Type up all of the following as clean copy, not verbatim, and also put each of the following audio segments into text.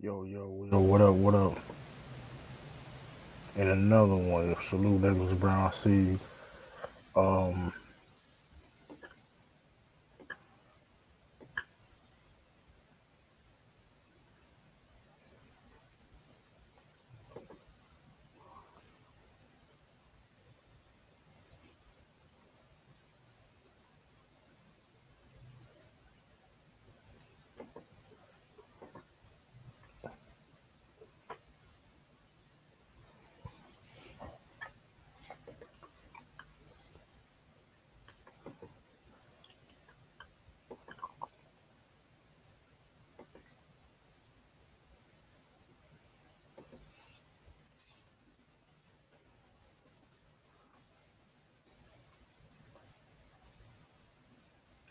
Yo, what up? And another one, salute Douglas Brown. See you. Um,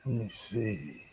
Let me see.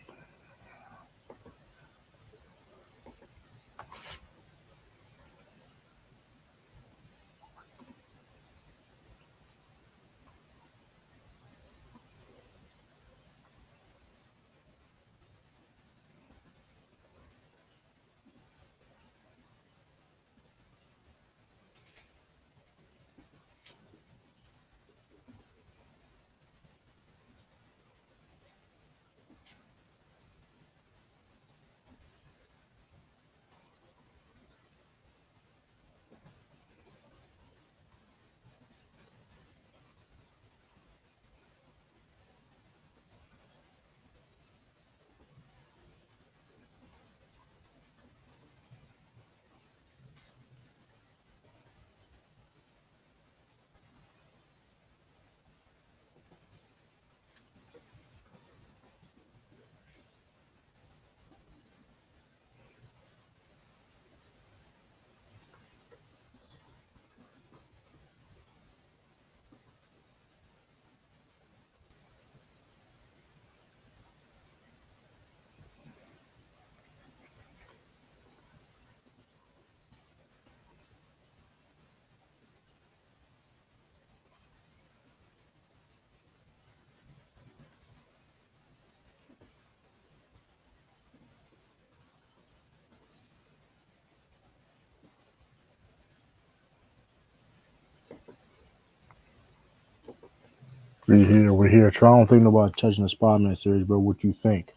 We're here. Try. I don't think about touching the Spider-Man series, but what you think?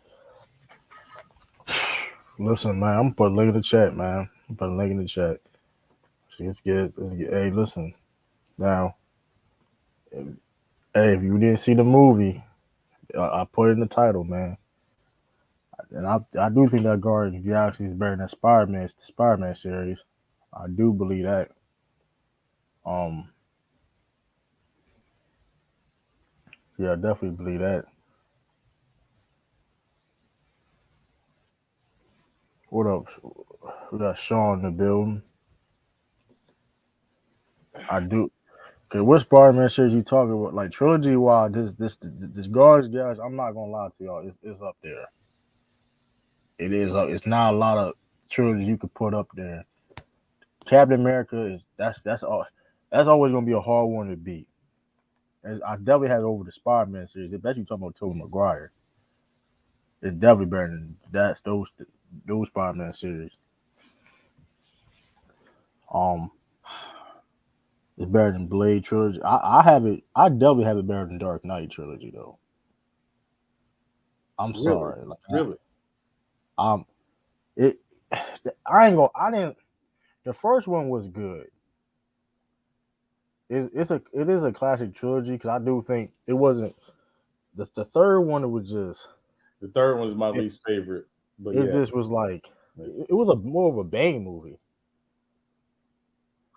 Listen, man, I'm putting a link in the chat, man. I'm putting a link in the chat. See, let's get. Hey, listen. Now, hey, if you didn't see the movie, I put it in the title, man. And I do think that Guardians of the Galaxy is better than Spider-Man series. I do believe that. Um, yeah, I definitely believe that. What up? We got Sean in the building. I do. Okay, what Spider-Man series you talking about? Like trilogy? Why this Guardians guys? I'm not gonna lie to y'all. It's up there. It is up. It's not a lot of trilogies you could put up there. Captain America is that's all. That's always gonna be a hard one to beat. I definitely had it over the Spider-Man series. If that's you talking about Tobey Maguire, it's definitely better than those Spider-Man series. Um, it's better than Blade trilogy. I have it. I definitely have it better than Dark Knight trilogy though. I'm Really, sorry. Like really. um, it. I ain't gonna. I didn't. The first one was good. It is a classic trilogy because I do think it wasn't the third one. It was just The third one is my it, least favorite, but it yeah. just was like it was a more of a Bane movie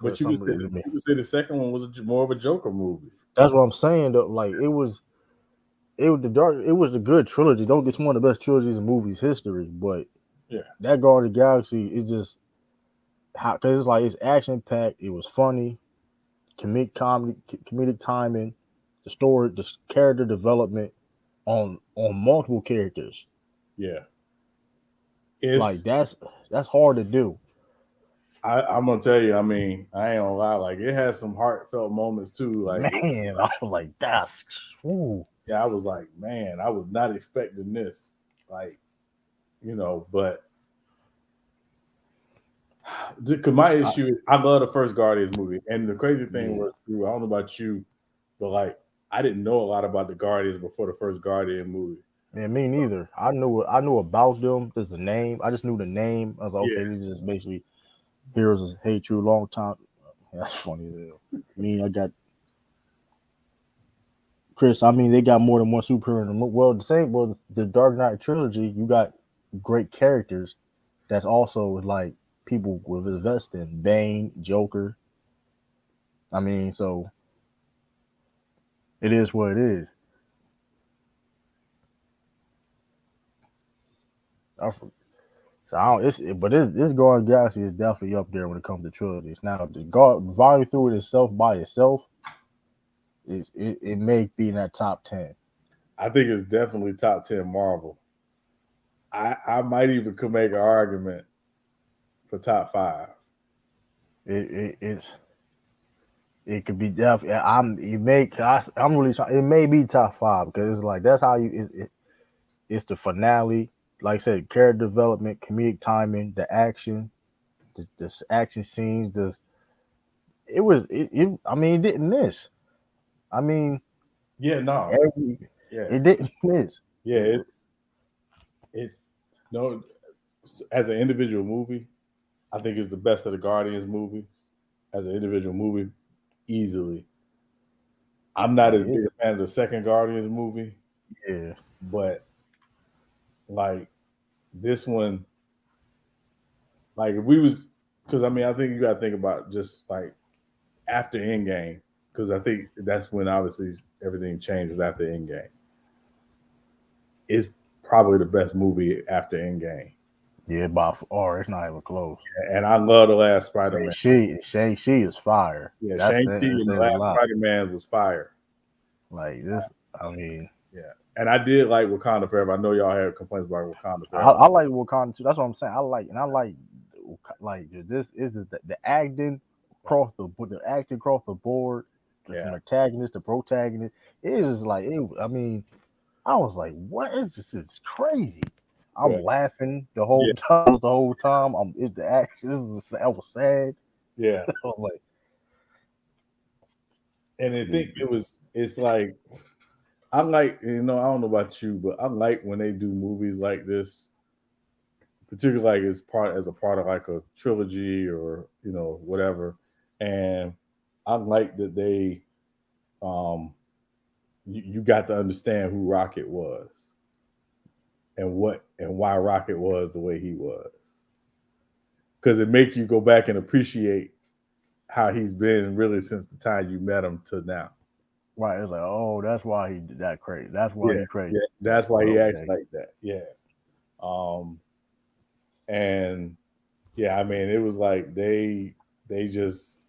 for But you could some say reason. you could say the second one was more of a Joker movie. That's what I'm saying though. Like it was the good trilogy. Don't get one of the best trilogies in movies history, but Yeah, that Guard of the Galaxy is just how because it's like it's action packed. It was funny, comedic timing, the story, the character development on multiple characters. yeah. Like It's that's hard to do. I'm gonna tell you. I mean, I ain't gonna lie. Like it has some heartfelt moments too. Man, I was like, that's ooh. Yeah, I was like, man, I was not expecting this. Like but Because my I, issue is I love the first Guardians movie, and the crazy thing yeah, was, Drew, I don't know about you, but like I didn't know a lot about the Guardians before the first Guardian movie. man, me neither. I knew about them. There's a name. I just knew the name. I was like, Yeah, okay, these are just basically heroes that hate you a long time. That's funny as hell. I mean, I got Chris. I mean, they got more than one superhero in the movie. Well, the same. Well, the Dark Knight trilogy, you got great characters. That's also like people with invest in Bane, Joker. I mean, so it is what it is. I, so I don't. This Guardian Galaxy is definitely up there when it comes to trilogies. Now, the God volume through it itself by itself it may be in that top 10. I think it's definitely top 10 Marvel. I might even could make an argument for top five. It's it could be definitely. I'm really trying. It may be top five because it's like that's how it's the finale. Like I said, character development, comedic timing, the action, the action scenes. I mean, it didn't miss. I mean, Yeah, no, every yeah, it didn't miss. yeah. It's no, as an individual movie, I think it's the best of the Guardians movie. As an individual movie, easily. I'm not Like as big a fan of the second Guardians movie, yeah, but like this one, like if we was, because I mean, I think you got to think about just like after Endgame, because I think that's when obviously everything changed after Endgame. It's probably the best movie after Endgame, yeah, by far, it's not even close. and I love the last Spider Man. Shang-Chi is fire. Yeah, That's Shang-Chi that and the says a last lot. Spider Man was fire. Like this, I mean, Yeah, and I did like Wakanda Forever. I know y'all had complaints about Wakanda Forever. I like Wakanda too. That's what I'm saying. I like this is the acting the acting across the board, just from Yeah, antagonist to protagonist. It is just like it. I mean, I was like, what is this? It's crazy. yeah, I'm laughing the yeah, whole time. The whole time, it's the action. I was sad. yeah. I was like, And I yeah, think it's like I like, I don't know about you, but I like when they do movies like this, particularly like as a part of like a trilogy or whatever. And I like that they you got to understand who Rocket was and why Rocket was the way he was, because it make you go back and appreciate how he's been really since the time you met him to now. right. It's like, oh, that's why he did that crazy. That's Yeah, why he crazy. yeah, That that's why he acts okay. like that. Yeah. Um, and yeah, I mean, it was like they just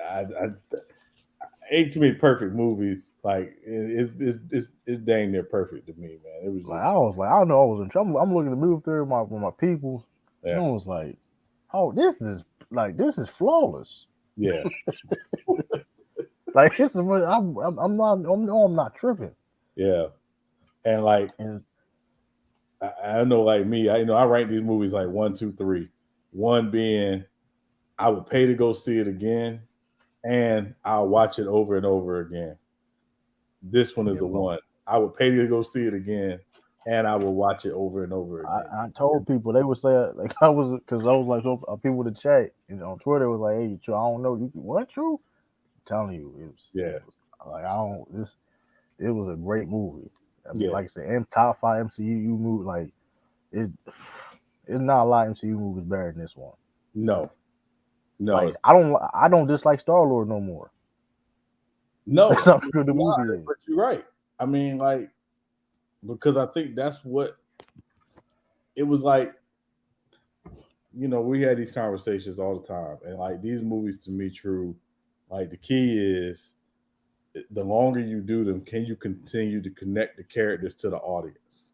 I ain't too many perfect movies. Like it's dang near perfect to me, man. It was Like I just was like, I don't know, I was in trouble. I'm looking at the movie theater with my people, and yeah, I was like, oh, this is flawless. yeah, Like this is what I'm not tripping. yeah. And like And I know, like me, I rank these movies like one, two, three. One being I would pay to go see it again, and I'll watch it over and over again. This one is yeah, a well, one. I would pay to go see it again, and I will watch it over and over again. I told people they would say like I was because I was like so, people in the chat on Twitter was like, hey, True, I don't know, what True? I'm telling you, it Yeah, was like I don't this it was a great movie. I mean, yeah. like I said, top five MCU movie, like it. It's not a lot of MCU movies better than this one. No, no, Like I don't dislike Star Lord no more. no. That's how good the movie is. But you're right. I mean, like, because I think that's what it was like. We had these conversations all the time, and like these movies to me, true. Like the key is the longer you do them, can you continue to connect the characters to the audience?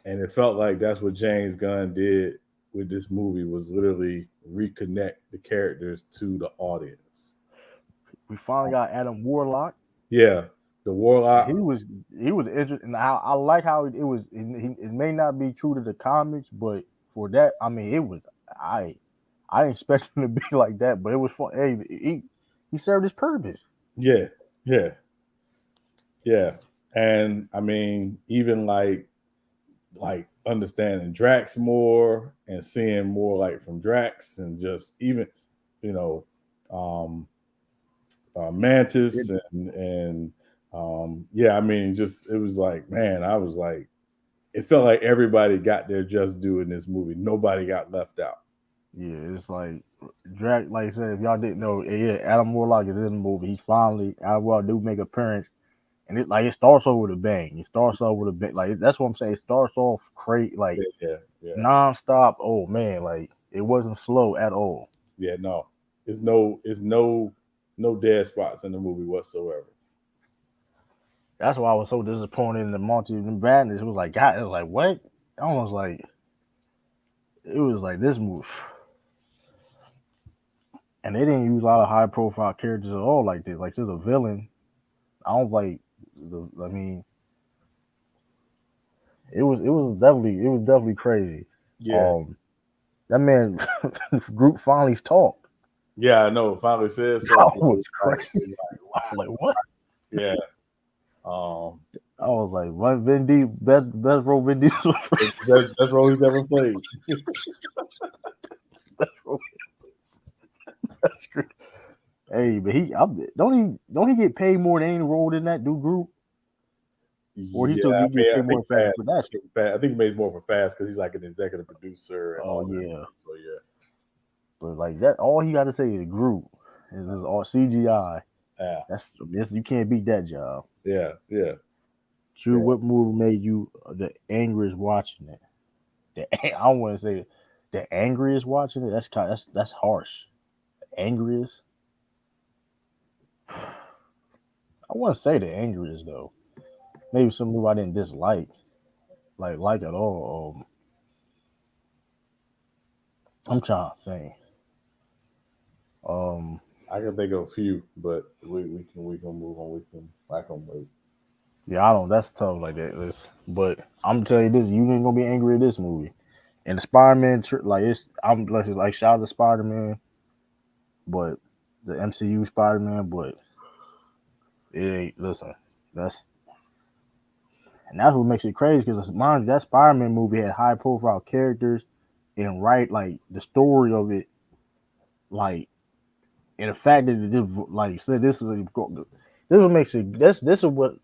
And it felt like that's what James Gunn did with this movie, was literally reconnect the characters to the audience. We finally got Adam Warlock. Yeah, the And Warlock. he was interesting. How I like how it was. It may not be true to the comics, but for that, I mean, it was. I I didn't expect him to be like that, but it was fun. Hey, he served his purpose. Yeah, yeah, yeah. And I mean, even like understanding Drax more and seeing more like from Drax and just even, you know, um, It, Mantis and yeah, I mean, just it was like, man, I was like, it felt like everybody got their just due in this movie. Nobody got left out. yeah, it's like Drac. Like I said, if y'all didn't know, yeah, Adam Warlock is in the movie. He finally, Adam Warlock do make an appearance, and it starts off with a bang. It starts off with a bang. Like that's what I'm saying. It starts off crazy, like Yeah, yeah, yeah, nonstop. Oh man, like it wasn't slow at all. yeah. No, it's no dead spots in the movie whatsoever. That's why I was so disappointed in the Multi Madness. It was like, God, it was like what? Almost like it was like this movie, and they didn't use a lot of high profile characters at all like this. Like there's a villain. I don't like the. I mean, it was definitely crazy. Yeah, Um, that man group finally talked. yeah. I know. Finally said That something. was It crazy. was like, I wow. was like, what? Yeah. Um, I was like, what? Vin Diesel, best role Vin Diesel. that's role he's ever played. Best role. Hey, but don't he get paid more than any role in that new group, or Yeah, I he mean, get I paid think more fast for Fast. that shit? I think he made more for Fast because he's like an executive producer and Oh all that. yeah, So but like that, all he got to say is group. Is all CGI. yeah, That's you can't beat that job. yeah, yeah, True, yeah, what movie made you the angriest watching it? I don't want to say the angriest watching it. That's harsh. Angriest. I want to say the angriest though. Maybe some movie I didn't dislike, like at all. I'm trying to think. Um, I can think of a few, but we can move on. I can wait. yeah, I don't. That's tough like that. But I'm telling you this, you ain't gonna be angry at this movie. And the Spider-Man, like I'm like shout out to Spider-Man, but the MCU Spider-Man, but it ain't. Listen, that's and that's what makes it crazy because mind you, that Spider-Man movie had high profile characters and right like the story of it, like and the fact that it just like you said this is what makes it this is what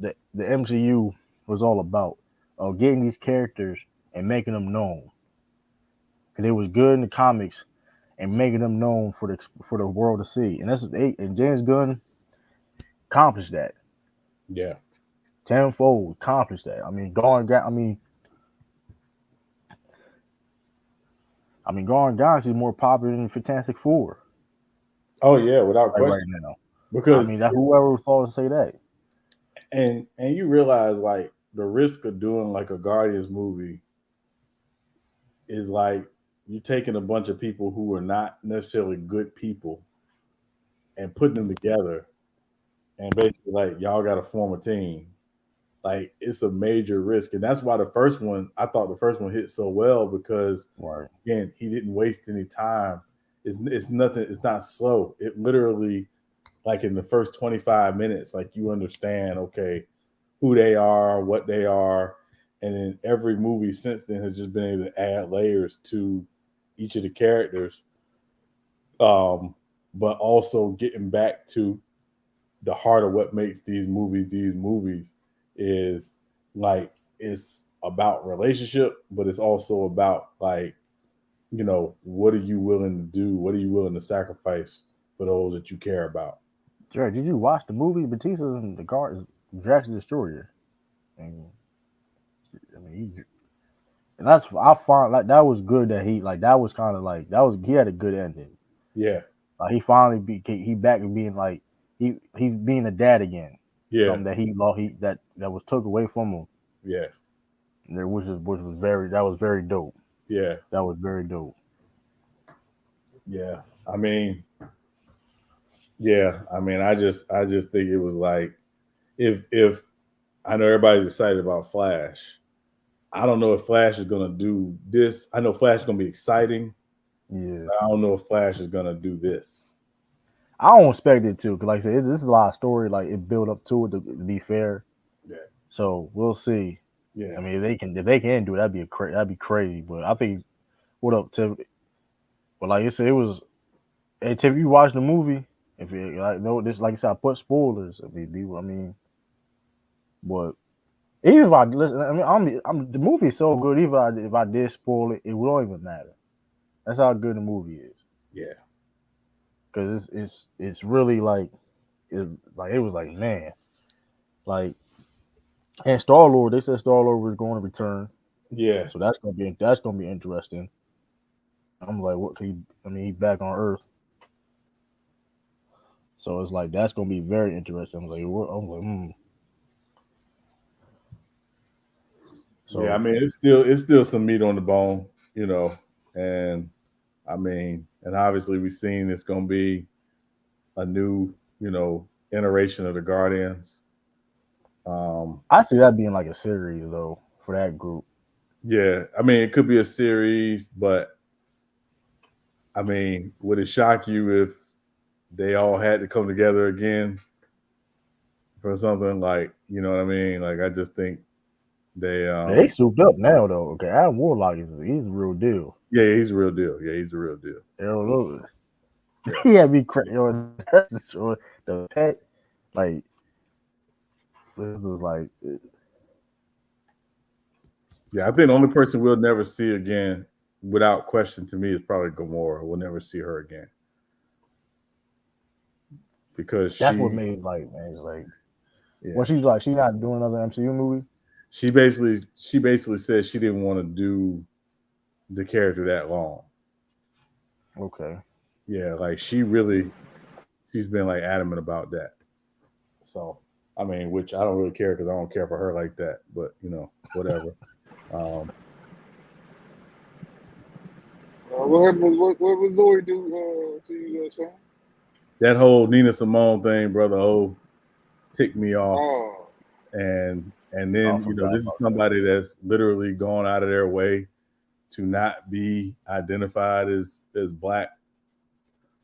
the MCU was all about of getting these characters and making them known because it was good in the comics and making them known for the world to see and and James Gunn accomplished that Yeah. tenfold accomplished that. I mean Guardian Galaxy is more popular than Fantastic Four Oh yeah, without like right question. now. I Because mean that whoever thought to say that. and you realize like the risk of doing like a Guardians movie is like you taking a bunch of people who are not necessarily good people and putting them together and basically like y'all got to form a team. Like it's a major risk, and that's why I thought the first one hit so well because Right. again he didn't waste any time. It's nothing. It's not slow. It literally like in the first 25 minutes, like you understand okay who they are, what they are, and then every movie since then has just been able to add layers to each of the characters, um, but also getting back to the heart of what makes these movies is like it's about relationship, but it's also about like what are you willing to do, what are you willing to sacrifice for those that you care about. Jared, did you watch the movie Batista's in the car is Drax the Destroyer? And I mean, and that's I find like that was good that he like that was kind of like that was he had a good ending. Yeah, Like he finally he back to being like he's being a dad again. yeah, Something that he lost that was took away from him. yeah, There which was very that was very dope. yeah, That was very dope. yeah. I mean, yeah, I mean, I just think it was like if I know everybody's excited about Flash. I don't know if Flash is gonna do this. I know Flash is gonna be exciting, Yeah. I don't know if Flash is gonna do this. I don't expect it to, cause like I said, this is a lot of story. Like it built up to it to be fair. Yeah, So we'll see. I yeah, mean, if they can do it, that'd be crazy. But I think what up to, but like I said, it was. Hey, Tiff, you watch the movie? If you like, no, this like I said, I put spoilers. I mean, but even if I listen, I mean, the movie is so good. Even if I did spoil it, it won't even matter. That's how good the movie is. yeah, Because it's really like it was like man, like and Star Lord. They said Star Lord was going to return, yeah, so that's gonna be interesting. I'm like, what? Can he? I mean, he's back on Earth, so it's like that's gonna be very interesting. I'm like, what? I'm like, yeah. I So mean, it's still some meat on the bone, and I mean, and obviously we've seen it's gonna be a new, iteration of the Guardians. Um, I see that being like a series though for that group. yeah, I mean, it could be a series, but I mean, would it shock you if they all had to come together again for something like, you know what I mean? Like, I just think they, They souped up now though. Okay, Adam Warlock he's a real deal. yeah, he's a real deal. Yeah, he's a real deal. Yo, Yeah, he had me crazy. That's the short. The pet, like this is like yeah. I think the only person we'll never see again, without question, to me, is probably Gamora. We'll never see her again because that's what she, made like man. It's like yeah, what she's like. She's not doing another MCU movie. she basically said she didn't want to do the character that long. Okay, Yeah, like she's been like adamant about that. So, I mean, which I don't really care because I don't care for her like that. But whatever. Um, What happened? What was Zoe do to you, Sean? that whole Nina Simone thing, brother, ticked me off. Oh, And I then forgot this is about that. somebody that's literally gone out of their way to not be identified as black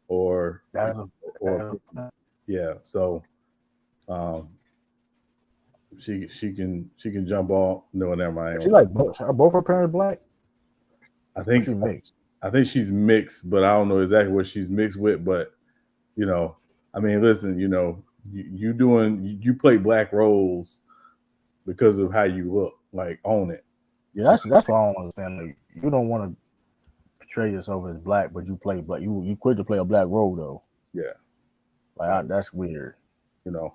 or That's or a, yeah. So um, she can jump off. No, never mind. I ain't she gonna like both. Are both her parents black? I Or think she mixed? I think she's mixed, but I don't know exactly what she's mixed with. But you know, I mean, listen, you play black roles because of how you look. Like own it. Yeah, that's what I don't understand. Like, you don't want to portray yourself as black, but you play black. You quit to play a black role though. Yeah, Like like that's weird. you know,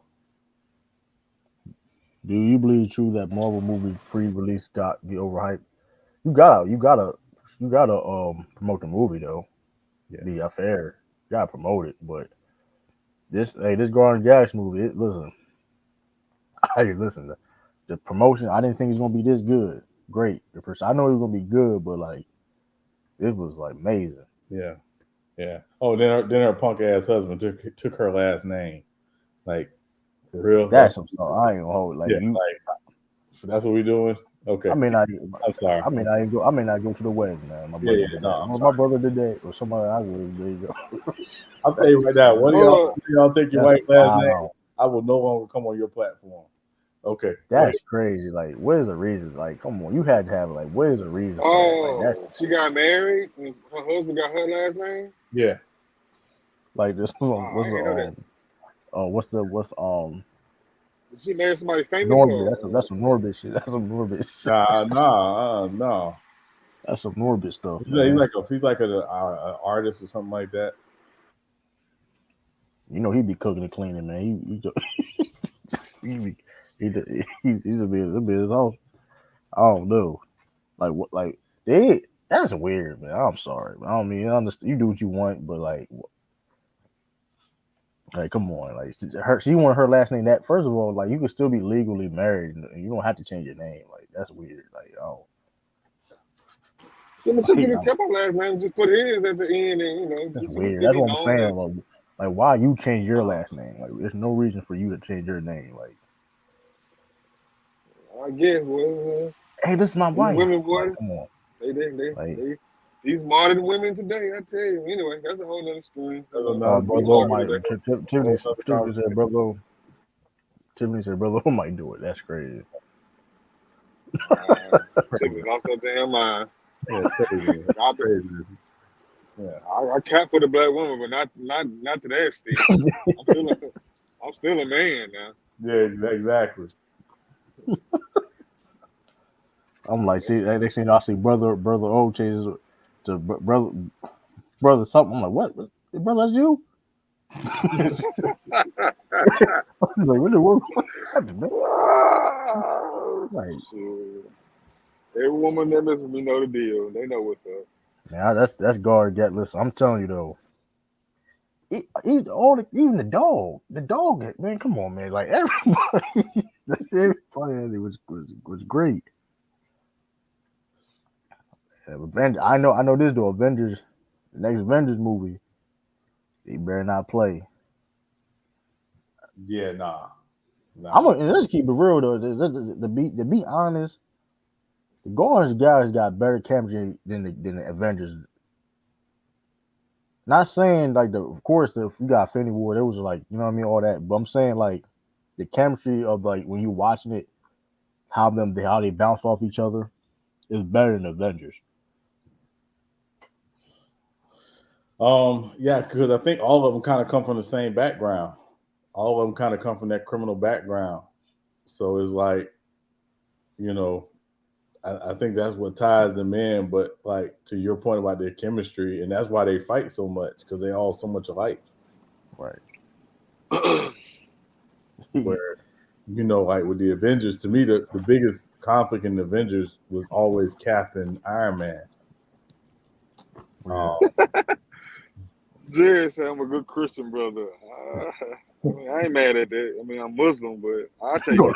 Do you believe true that Marvel movies pre-release got the overhyped? You gotta promote the movie though. yeah, Be fair. You gotta promote it. But this Guardian Galaxy movie, listen, listen, the promotion. I didn't think it was gonna be this good. Great. I know it was gonna be good, but like it was like amazing. yeah, yeah. Oh, then her punk ass husband took her last name. Like for real. That's some stuff. I ain't gonna hold like Yeah, you. like that's what we doing. I Okay, mean, I'm sorry. I may not go to the wedding, man. My Yeah, brother yeah. did No, that. I'm If my sorry. brother did that, or somebody I would. There you go. I'll tell you right now. One of y'all, hold one of y'all take your That's white last name. wow. I will no longer come on your platform. Okay, go ahead. That's crazy. Like, what is the reason? Like, come on, you had to have like, what is the reason for that? Like, that's oh, she got married. And her husband got her last name. Yeah, like this. Oh, I didn't know that. What's Did she married somebody famous Norbit? or? That's some Norbit shit. That's some Norbit shit. nah, no. That's some Norbit stuff, He's man. like a artist or something like that. You know he be cooking and cleaning, man. He be he just be his house. I don't know. Like what? Like they. That's weird, man. I'm sorry, but I don't mean I understand. You do what you want, but like, come on, like she wanted her last name. That first of all, like you could still be legally married, and you don't have to change your name. Like that's weird. Like oh, She could like, have kept her last name, just put his at the end, and that's she could weird. still That's be what I'm known as. saying. Like why you change your last name? Like there's no reason for you to change your name. Like I guess, well, hey, this is my these wife. women, Like boy, come on. they, they, they, Like they He's modern women today, I tell you. Anyway, that's a whole nother story. That's another We Brother can O argue might. today. Tiffany whole other said, Tiffany said, brother O might do it. That's crazy. Chicks is off their damn mind. Yeah, it's crazy. Man. Like, Crazy. Yeah. I can't put a black woman, but not to that extent. I'm still a man now. Yeah, exactly. I'm like, see, next thing I see brother O chases to brother something. I'm like, what? Brother, that's you? He's like, what the world happened, man? Like, Shit. Every woman that listens to me know the deal. They know what's up. man, that's guard get. Listen, I'm telling you though. Even the dog, man, come on, man, like everybody, everybody was great. I know this though. Avengers, the next Avengers movie, they better not play. Yeah, nah. I'm gonna let's keep it real though. To be honest, the Guardians guys got better chemistry than the Avengers. Not saying like of course if you got Infinity War, there was like you know what I mean all that, but I'm saying like the chemistry of like when you watching it, how they bounce off each other is better than Avengers. Yeah, because I think all of them kind of come from the same background. All of them kind of come from that criminal background. So it's like, you know, I think that's what ties them in. But like to your point about their chemistry, and that's why they fight so much because they all so much alike. Right. Where, you know, like with the Avengers, to me, the biggest conflict in the Avengers was always Cap and Iron Man. Jerry said I'm a good Christian brother. I ain't mad at that. I mean, I'm Muslim, but I take it.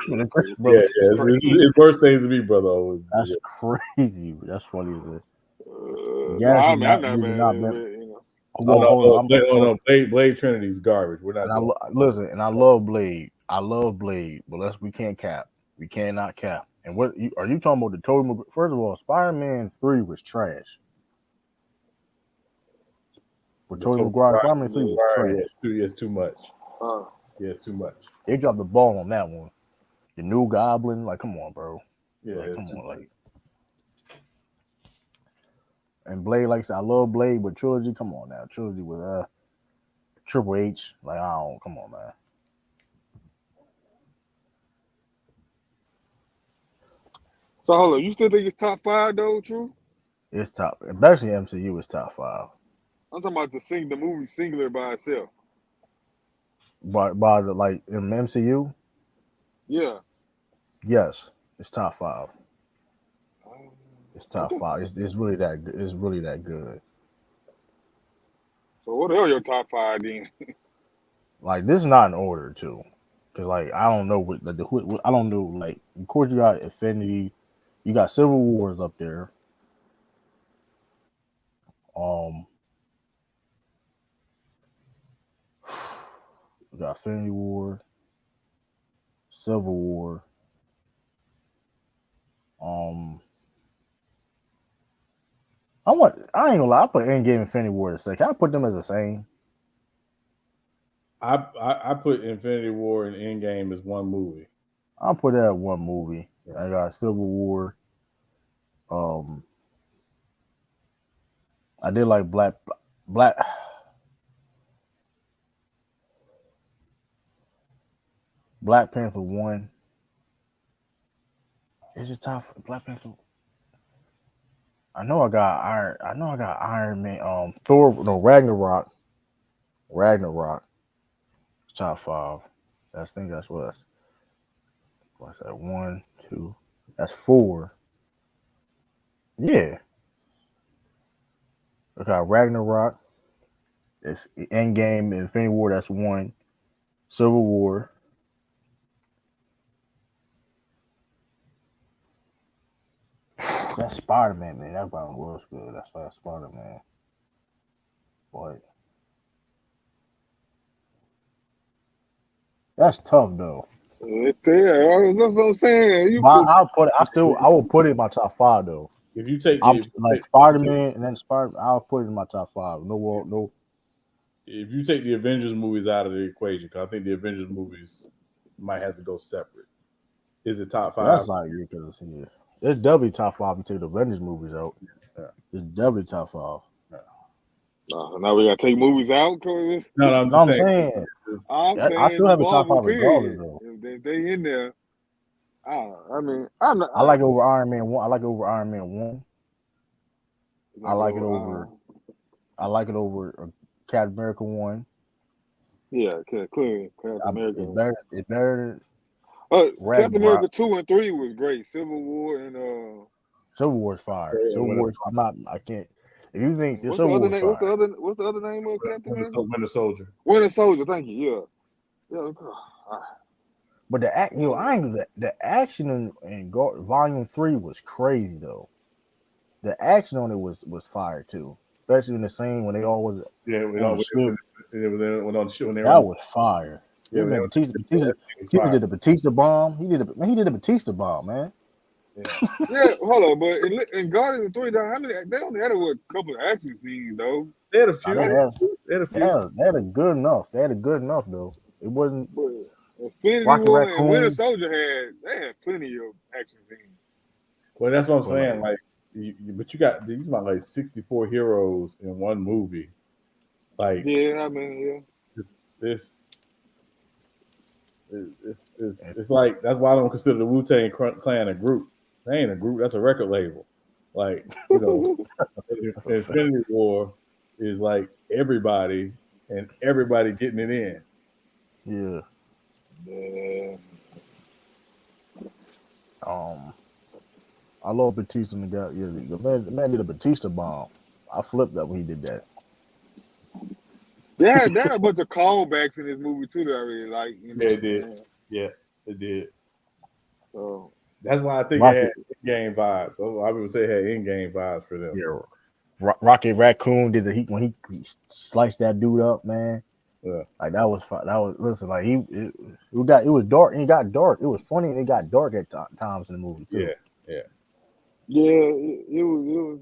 Yeah, it's worse things to be, brother. That's crazy. That's funny as this. I mean, I'm not mad at it. You know. No. Blade Trinity's garbage. We're not. Listen, and I love Blade. But we can't cap. We cannot cap. And what are you talking about? The Tobey Maguire? First of all, Spider-Man 3 was trash. With Tobey Maguire, Spider-Man 3 was trash. Yeah, it's too much. Yeah, it's too much. They dropped the ball on that one. The new Goblin, like, come on, bro. Yeah, like, come on, like. And Blade, like I said, I love Blade, but Trilogy, come on now. Trilogy with Triple H, like, I don't, come on, man. So hold on, you still think it's top 5 though, True? It's top, especially MCU is top 5. I'm talking about the movie singular by itself. By the like in MCU? Yeah. Yes, it's top 5. It's top 5. It's really that good. It's really that good. So what the hell your top 5 then? Like this is not in order too, because like I don't know what I don't know. Like of course you got Infinity, you got Civil Wars up there. You got Infinity War, Civil War. I ain't gonna lie. I put Endgame, Infinity War a second. I put them as the same. I put Infinity War and Endgame as one movie. I'll put that at one movie. Yeah. I got Civil War. I did like Black Panther 1. It's just tough. Black Panther. I know I got Iron Man. Thor. No, Ragnarok. Top 5. I think that's what's that? 1, 2. That's 4. Yeah. I got Ragnarok. It's Endgame, Infinity War. That's 1. Civil War. That's Spider-Man, man. That one was good. That's like Spider-Man. But that's tough though. Yeah, that's what I'm saying. I will put it in my top 5 though. if you take I'm the like Spider-Man and then Spider. I'll put it in my top 5. No. if you take the Avengers movies out of the equation, because I think the Avengers movies might have to go separate. Is it top 5? That's not ridiculous. Yeah, it's definitely top 5. You take the Avengers movies out. Yeah. It's definitely top 5. Now we gotta take movies out, cause No, I'm No, just I'm saying. saying I still saying have a top Marvel 5 regardless period. though. If they in there, I mean, I'm not. I like it over Iron Man 1. I like it over Iron Man 1. I like it over. I like it over Captain America 1. Yeah, clearly Captain America. It's better Captain Ragnarok. America 2 and 3 was great. Civil War and Civil War's fire. Yeah, Civil War's. I can't. If you think what's Civil the other War's name? fire. What's the other name of Captain America? Winter Soldier. Winter Soldier. Thank you. Yeah. But the action in Volume 3 was crazy though. The action on it was fire too, especially in the scene when they all was Yeah, on the ship. when on the ship when they That was fire. Yeah, Man, Batista fire. did the Batista bomb. He did a Batista bomb, man. Yeah, hold on, but in Guardians of 3, how many? They only had a couple of action scenes though. They had a few. They They had a few. had a good enough. They had a good enough though. It wasn't. But Infinity Rocket War Raccoon. and Winter Soldier had plenty of action scenes. Well, that's what I'm saying. Like, but you got like 64 heroes in one movie. Like, yeah, I mean, yeah. It's like that's why I don't consider the Wu-Tang Clan a group. They ain't a group. That's a record label. Like, Infinity War is like everybody and everybody getting it in. Yeah. I love Batista and the guy. Yeah, the man did a Batista bomb. I flipped that when he did that. Yeah, there had a bunch of callbacks in this movie too that I really like. You know, yeah, it did. Yeah, it did. So that's why I think it had in-game vibes. So I would say it had in-game vibes for them. Yeah, Rocket Raccoon did when he sliced that dude up, man. Yeah, like that was fun. That was listen, like it was dark and it got dark. It was funny and it got dark at times in the movie too. Yeah. It was.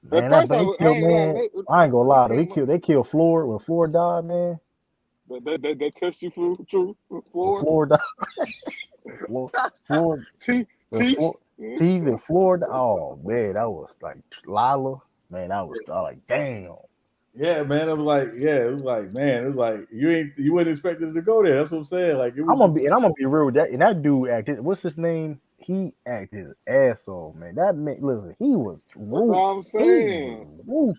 Man, I ain't gonna lie. They killed Floyd when Floyd died, man. That touched you, true. Floyd died. Floyd. Teeth and Floyd. Oh man, that was like Lila. Man, that was like damn. Yeah, man. It was like, man, it was like you wouldn't expect it to go there. That's what I'm saying. Like it was. I'm gonna be real with that. And that dude acted. What's his name? He acted his ass off, man. That man, listen, he was. That's all I'm saying. What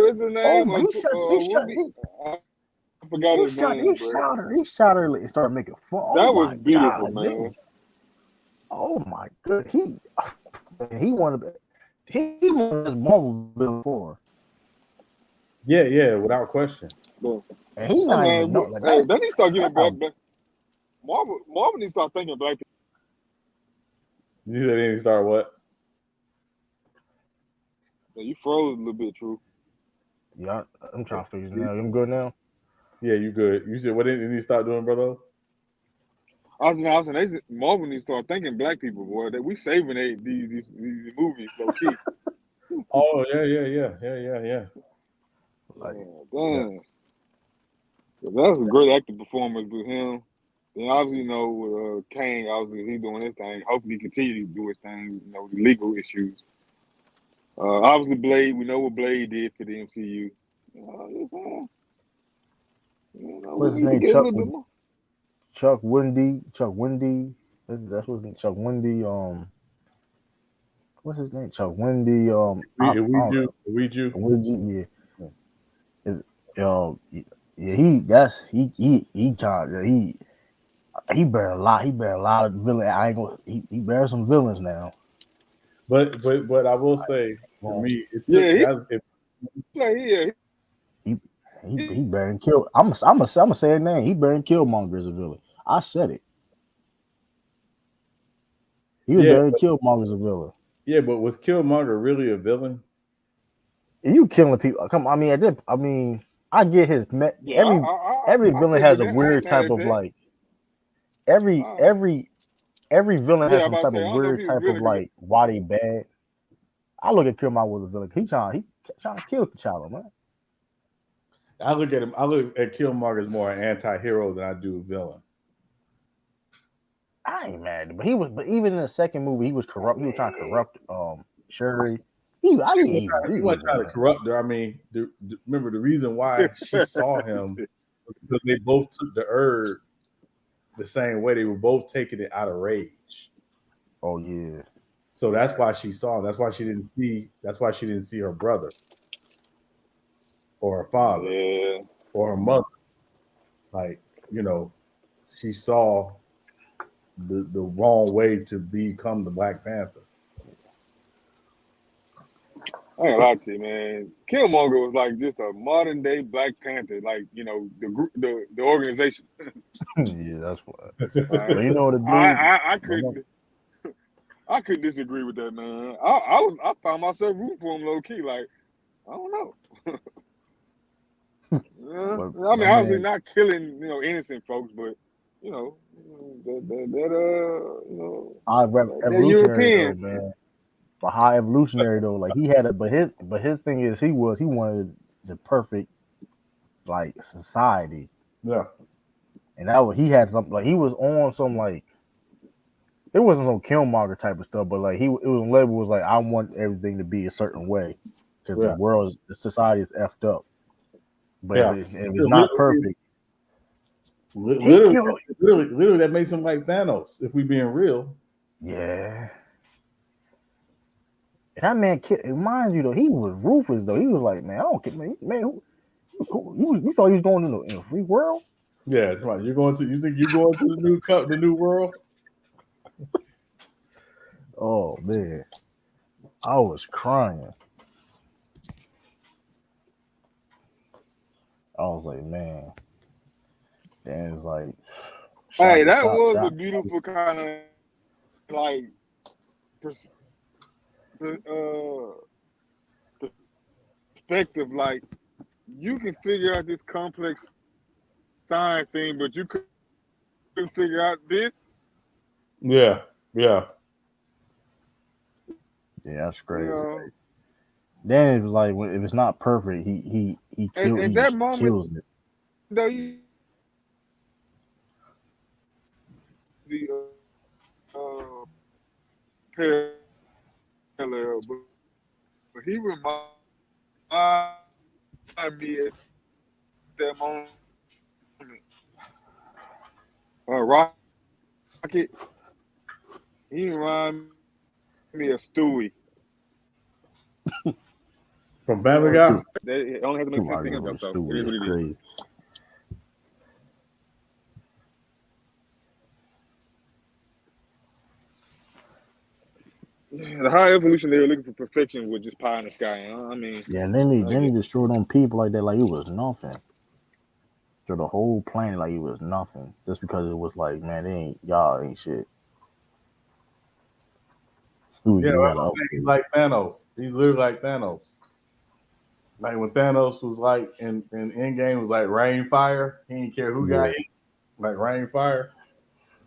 is his name? I forgot his name. He shot her and started making fun. That was beautiful, man. Oh my god, he wanted his Marvel villain for. Yeah, without question. And he not even know. Like, then he start getting back. Marvel needs to start thinking black people. You said he start what? Yeah, you froze a little bit, True. Yeah, I'm trying to figure it out. I'm good now. Yeah, you good. You said what did he start doing, brother? I was saying, Marvel needs to start thinking black people, boy. That we saving these movies, low key. Oh yeah. Like, damn. That was a great acting performance with him. And obviously, with Kang, obviously he's doing his thing. Hopefully, he continue to do his thing. With legal issues. Obviously, Blade. We know what Blade did for the MCU. What's his name? Chuck Wendy. That's what's his name. Chuck Wendy. What's his name? Chuck Wendy. Ouija. Yeah. He bear a lot. He bear a lot of villains. I ain't gonna. He bears some villains now. But I will say, for me, it took. He bearing kill. I'm gonna say his name. He bearing Killmonger as a villain. I said it. He was bearing Killmonger as a villain. Yeah, but was Killmonger really a villain? You killing people? Come on, I get his. Every villain has a weird type of like. Every villain has some type of weird type of like why they bad. I look at Killmonger as a villain. He trying to kill T'Challa, man. I look at him. I look at Killmonger as more an anti-hero than I do a villain. I ain't mad, but but even in the second movie, he was corrupt. He was trying to corrupt Shuri. He evil. He wasn't trying to corrupt her. I mean, remember the reason why she saw him was because they both took the herb the same way. They were both taking it out of rage. Oh yeah. So that's why she saw him. That's why she didn't see. That's why she didn't see her brother, or her father, or her mother. Like, she saw the wrong way to become the Black Panther. I ain't lie to you, man. Killmonger was like just a modern day Black Panther, like the group, the organization. Yeah, that's what. But you know the dude. I couldn't disagree with that, man. I found myself rooting for him low key. Like, I don't know. Yeah, I mean, obviously not killing innocent folks, but that European. Though, man. But high evolutionary though, like he had but his thing is he wanted the perfect like society. Yeah. And that was he had something like he was on some like it wasn't some Killmonger type of stuff, but like it was labeled was like I want everything to be a certain way because the society is effed up. But if it's not perfect, literally, that makes him like Thanos. If we being real, yeah. And that man, reminds you though, he was ruthless though. He was like, man, I don't care, man. You thought he was going in a free world? Yeah, come on. You think you're going to the new world? Oh man, I was crying. I was like, man. Then it's like, hey, that was a beautiful kind of like perspective. Like, you can figure out this complex science thing, but you couldn't figure out this. Yeah. Yeah, that's crazy. Then it was like, if it's not perfect, he kills. At that moment, kills it. Though you the parallel, but he reminded me at that moment. Rocket, he reminded me of Stewie. From Family Guy? It only has to make sense to him, so it is what it is. Yeah, the high evolution, they were looking for perfection with just pie in the sky. I mean, yeah, and then he destroyed on people like that, like it was nothing. So the whole planet, like it was nothing, just because it was like, man, y'all ain't shit. He's like Thanos. He's literally like Thanos. Like when Thanos was like in Endgame was like rain fire. He didn't care who got hit. Like rain fire.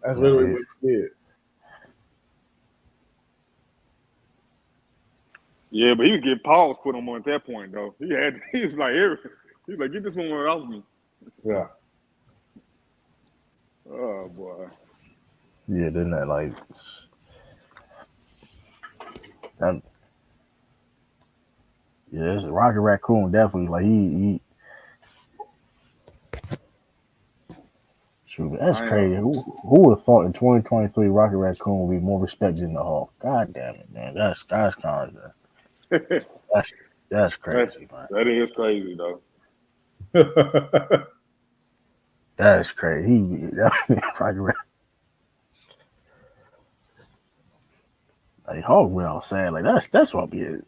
That's literally what he did. Yeah, but he was getting paws put on him at that point though. He was like, get this one off me. Yeah. Oh boy. Yeah, then that like that. Yeah, Rocket Raccoon definitely like he. Shoot, that's crazy. Who would have thought in 2023 Rocket Raccoon would be more respected than the Hulk? God damn it, man. That's kind of that's crazy, man. That is crazy though. That's crazy. Rocket Raccoon. Like Hulk went all sad. Like that's what be it.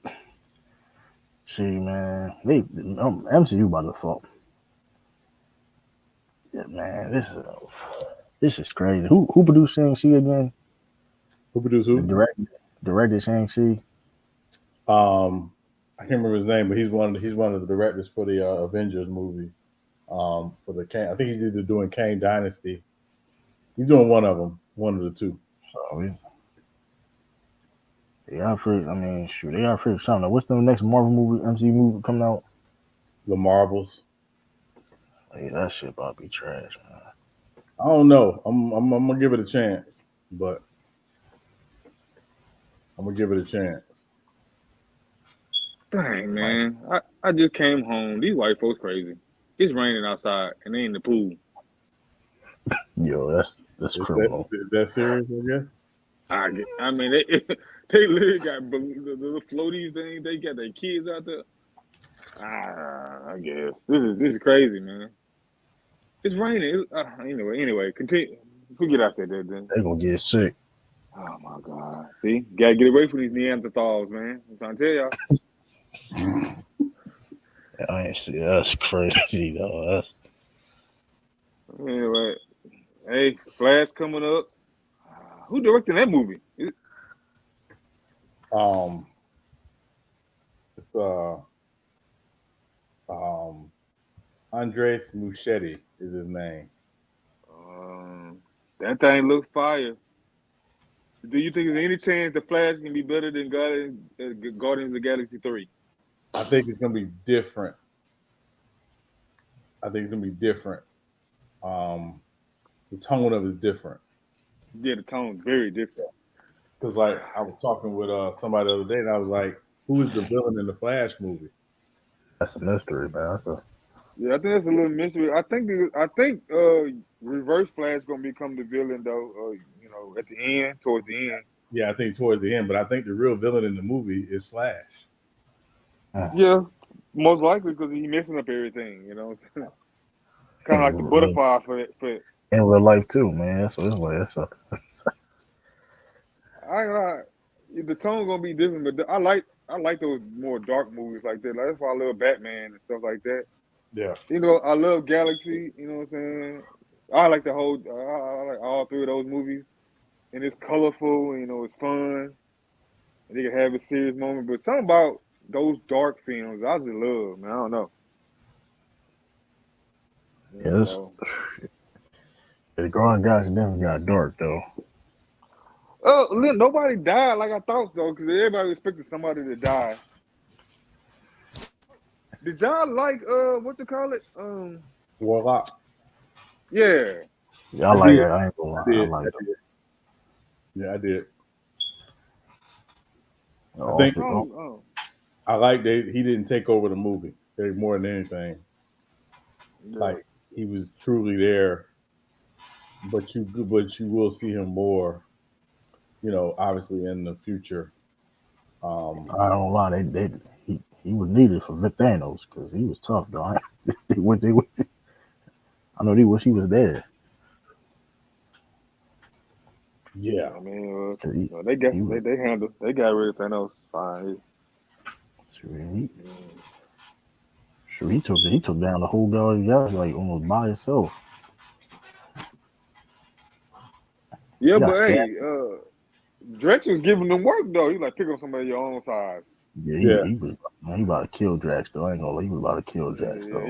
See, man, MCU about to fall. Yeah, man, this is crazy. Who produced Shang-Chi again? Who produced who? Directed Shang-Chi. I can't remember his name, but he's one of the directors for the Avengers movie. For the Kang, I think he's either doing Kang Dynasty. He's doing one of them, one of the two. Oh, They got figured. I mean, shoot, they got figured something. What's the next Marvel movie, MCU movie coming out? The Marvels. Hey, that shit about to be trash, man. I don't know. I'm gonna give it a chance, but I'm gonna give it a chance. Dang, Like, man. I just came home. These white folks crazy. It's raining outside and they in the pool. yo, that's Is criminal. that serious? I guess. I mean, they literally got the little floaties thing. They got their kids out there. I guess this is crazy, man. It's raining. Anyway, continue. Forget I said that then. They gonna get sick. Oh my God! See, gotta get away from these Neanderthals, man. I'm trying to tell y'all. I ain't see that's crazy though. That's Anyway, hey, Flash coming up. Who directing that movie? Um, it's Andres Muschietti is his name. That thing looks fire. Do you think there's any chance the Flash can be better than Guardians of the Galaxy 3? I think it's gonna be different. I think it's gonna be different. The tone of it is different. Yeah, the tone's very different. Because like I was talking with somebody the other day, and I was like, "Who is the villain in the Flash movie?" a mystery, man. Yeah, I think that's a little mystery. I think Reverse Flash gonna become the villain though. At the end, towards the end. Yeah, I think towards the end, but I think the real villain in the movie is Flash. Yeah, most likely because he's messing up everything. Kind of like the In real, butterfly for in real life too, man. That's what it's like. I ain't lie, the tone gonna be different, but I like those more dark movies like that. Like, that's why I love Batman and stuff like that. Yeah, I love Galaxy. You know what I'm saying? I like I like all three of those movies, and it's colorful. It's fun, and they can have a serious moment. But something about those dark films, I just love. Man, I don't know. Yes, the Grand Guys never got dark though. Nobody died like I thought though, because everybody expected somebody to die. Did y'all like what you call it? Warlock. Yeah. Yeah, I like it. I ain't gonna lie. I like it. Yeah, I did. I think Also, I like that he didn't take over the movie. More than anything, like he was truly there. But you will see him more. Obviously in the future. I don't lie. He was needed for Thanos because he was tough though. I know they wish he was there. Yeah, I mean, He, they got he was, they got rid of Thanos fine. he, he took down the whole Guardians like almost by himself. Yeah, He got but stabbed. hey, Drex was giving them work though. He like pick up somebody your own size. Yeah, yeah. he was. Man, he about to kill Drax though. I ain't gonna lie. He was about to kill Drax Yeah, though.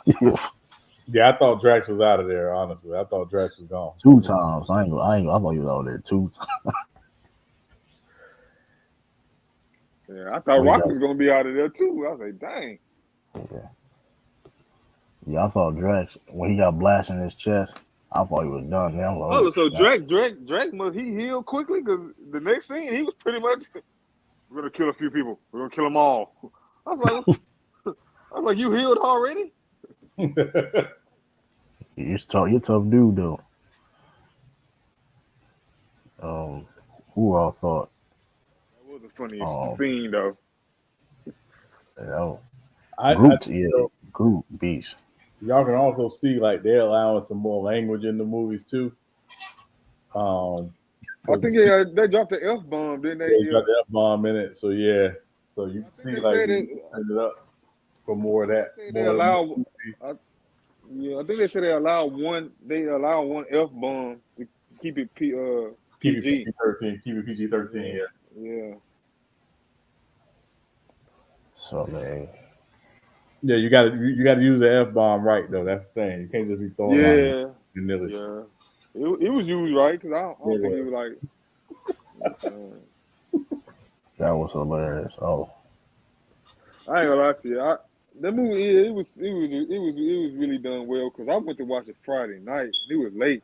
he was. Yeah, I thought Drax was out of there. Honestly, I thought Drax was gone 2 times. I thought he was out there 2 times. Yeah, I thought Rock was gonna be out of there too. I was like, dang. Yeah, I thought Drax when he got blasted in his chest. I thought he was done. Man, I'm like, Oh, so Drax must he healed quickly because the next scene he was pretty much we're gonna kill a few people. We're gonna kill them all. I was like, you healed already? you're a tough dude though. Who I thought? That was the funniest scene though. Groot beast. Y'all can also see like they're allowing some more language in the movies too. I think they dropped the F-bomb, didn't they? They got the F-bomb in it, so yeah. So you can see like they set it up for more of that. They allow. I think they said they allow one F-bomb to keep it PG. PG-13. Keep it PG-13. Yeah. So man. Yeah, you got to use the F-bomb right though. That's the thing. You can't just be throwing out. Yeah. It was used right because I don't think he was like. That was hilarious. Oh, I ain't gonna lie to you. That movie, yeah, it was really done well because I went to watch it Friday night. And it was late,